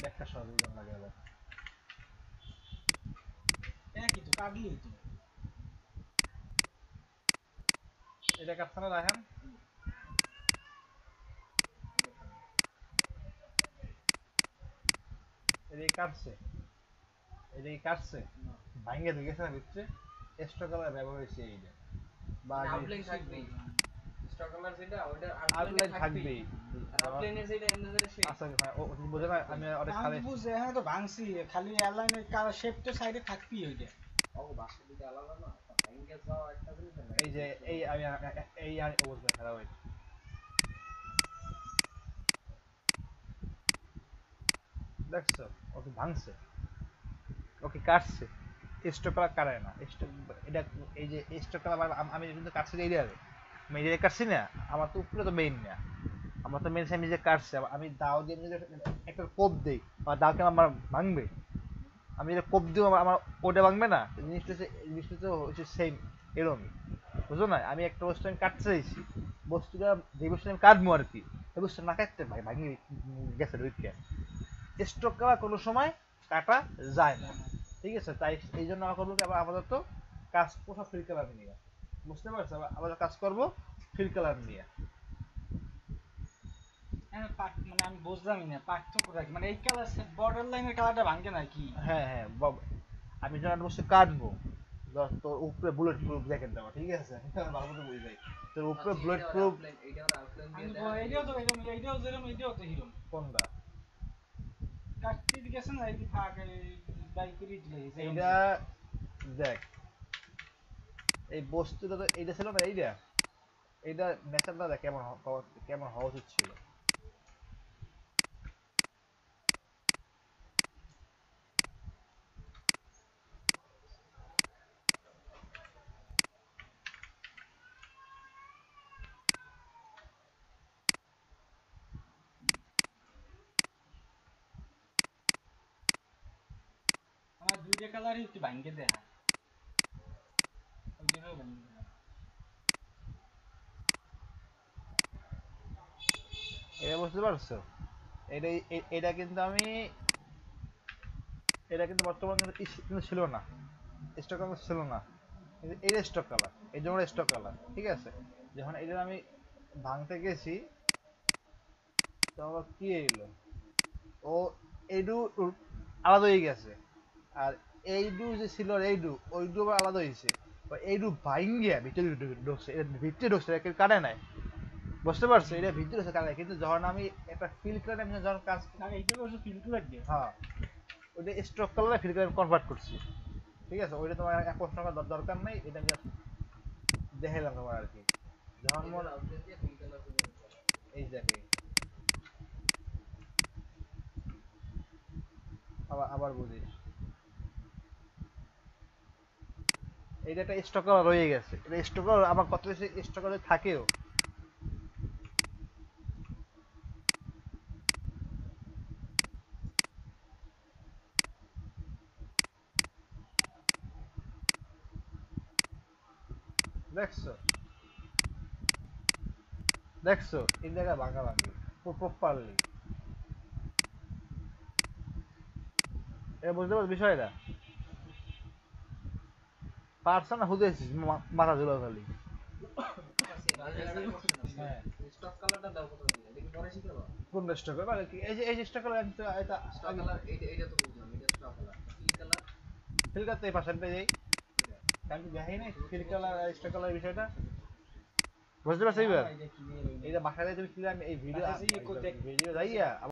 ব্যাখ্যা সহজ লাগে আবার, একই তো কাটলেই তো। এটা কাটছে না দেখেন, এটাই কাটছে, এটাই কাটছে, ভাঙ্গে ঢুকেছে না ভিতরে, এক্সট্রা কালার ব্যবহার হয়েছে এইটা, বা আউটলাইন থাকবেই, স্টক কালার যেটা ওটা আউটলাইন আউটলাইন থাকবেই, থাকবেই। আর আউটলাইনের যেটা এমনি যেটা সেই আচ্ছা হ্যাঁ, ও তুমি বোঝে না, আমি অনেক আমি সালে তো বুঝছি, হ্যাঁ তো ভাঙছি, খালি এয়ারলাইনের কালার শেপ তো সাইডে থাকবেই ওইটা। ও বাসা দিকে আলাদা না, ব্যাংকে যাওয়া একটা জিনিস না, এই যে এই আমি এই আর অবস্থা খারাপ হয়েছে, দেখছো ওকে ভাঙছে, ওকে কাটছে, স্টক কালার কাটায় না, স্টক এটা, এই যে স্টক কালার আমি কিন্তু কাটছি এই রে, আমি এই কাটছি না, আমার তো উপরে তো মেইন না, আমার তো মেইন আমি যে কাটছি, আমি দাও দিয়ে যদি একটা কোপ দেই, আমার দাও কেন আমার ভাঙবে? আমি যদি কোপ দিই আমার ওটা ভাঙবে না, জিনিসটা তো হচ্ছে সেম এরকমই, বুঝো না? আমি একটা বস্তু আমি কাটতে চাইছি, বস্তুটা যে বস্তু আমি কাটবো আর কি, সেই বস্তু না কাটতে ভাই ভাঙি গেছে ঢুকে, স্ট্রোক করা কোনো সময় কাটা যায় না, ঠিক আছে? তাই এই জন্য আমার করবো কি, আবার আপাতত কাজ করবো ফিল কালার নিয়ে, বুঝতে পারছো? আবার কাজ করবো ফিল কালার নিয়ে। হ্যাঁ মানে আমি বুঝলামই না পার্থক্যটা কি, মানে এই কালার বর্ডার লাইনের কালারটা ভাঙে নাকি? হ্যাঁ হ্যাঁ আমি যখন একটা বস্তু কাটবো, ধর তোর উপরে বুলেট প্রুফ জ্যাকেট দেওয়া, ঠিক আছে, ভালো মতো বুঝে যাই, তোর উপরে আচ্ছা বুলেট এটা ওর প্রুফ আউটলাইন, এটা ওর আউটলাইন আমি দিয়ে দেয় এইটাও তো এরকম, এইটাও যেরকম, এইটাও তো হিরো কোনটা? কাটতে গেছে না, এই ফাঁক বাইকেরই দিলে এইটা দেখ, এই বস্তুটা তো এইটা ছিল না, এইটা এইটা নেচারটা দেখ কেমন কেমন হওয়া উচিত ছিল, আমার দুইটা কালারই একটু ভাঙে দেয়, ওই জন্য ভাঙে দেয়। এটা বুঝতে পারছো? এটা এটা কিন্তু আমি, এটা কিন্তু বর্তমানে কিন্তু ছিল না, স্টক ছিল না, এটা স্টক কালার, এই জন্য স্টক কালার, ঠিক আছে। যখন এটা আমি ভাঙতে গেছি তো আমার কি এলো, ও এইডু আলাদা হয়ে গেছে, আর এইডু যে ছিল এইডু ওইডু আবার আলাদা হয়েছে। এইডু ভাঙ্গিয়া ভিতরে ঢুকছে, এটা ভিতরে ঢুকছে, এটা কানে নাই, বুঝতে পারছো, এটা ভিতরে ঢুকছে কানে নাই। কিন্তু যখন আমি একটা ফিল করে আমি যখন কাজ, না এইটা অবশ্য ফিল্ড লাগবে। হ্যাঁ ওইটা স্ট্রোক কালারে ফিল করে কনভার্ট করছি, ঠিক আছে। ওইটা তোমার এক প্রশ্ন করার দরকার নাই, এটা আমি just দেখাইলাম তোমার আর কি। যখন এটা মনে আপডেট দিয়ে ফিল কালার করে দিতে হবে। এই জায়গায় আবার আবার বুঝিস, এইটা একটা স্টক কালার রয়ে গেছে, এটা স্টক কালার আমার কত বেশি স্টক কালার থাকেও। দেখছো দেখছো এই জায়গায় ভাঙা ভাঙি প্রপারলি, এটা বুঝতে পারছো বিষয়টা, পারছো না হুদেছিস মাথা ঝুলো খালি। হ্যাঁ স্টক কালারটা দাও কোথাও দিয়ে দেখি পরে শিখাবো। কোন স্টক কালার কি, এই যে স্টক কালার এটা স্টক কালার এইটা তো বুঝলাম, এটা stock colour. Fill colour feel করতে এই পার্সেন্টেজ এই আমি দেখাই নাই ফিল কালার আর স্টক কালার বিষয়টা, বুঝতে পারছো এবার। এটা ক্লিয়ার হইলো। এইটা বাসায় তুমি ক্লিয়ার, এই ভিডিও বাসায় যেয়ে করতে- ভিডিও যাইয়া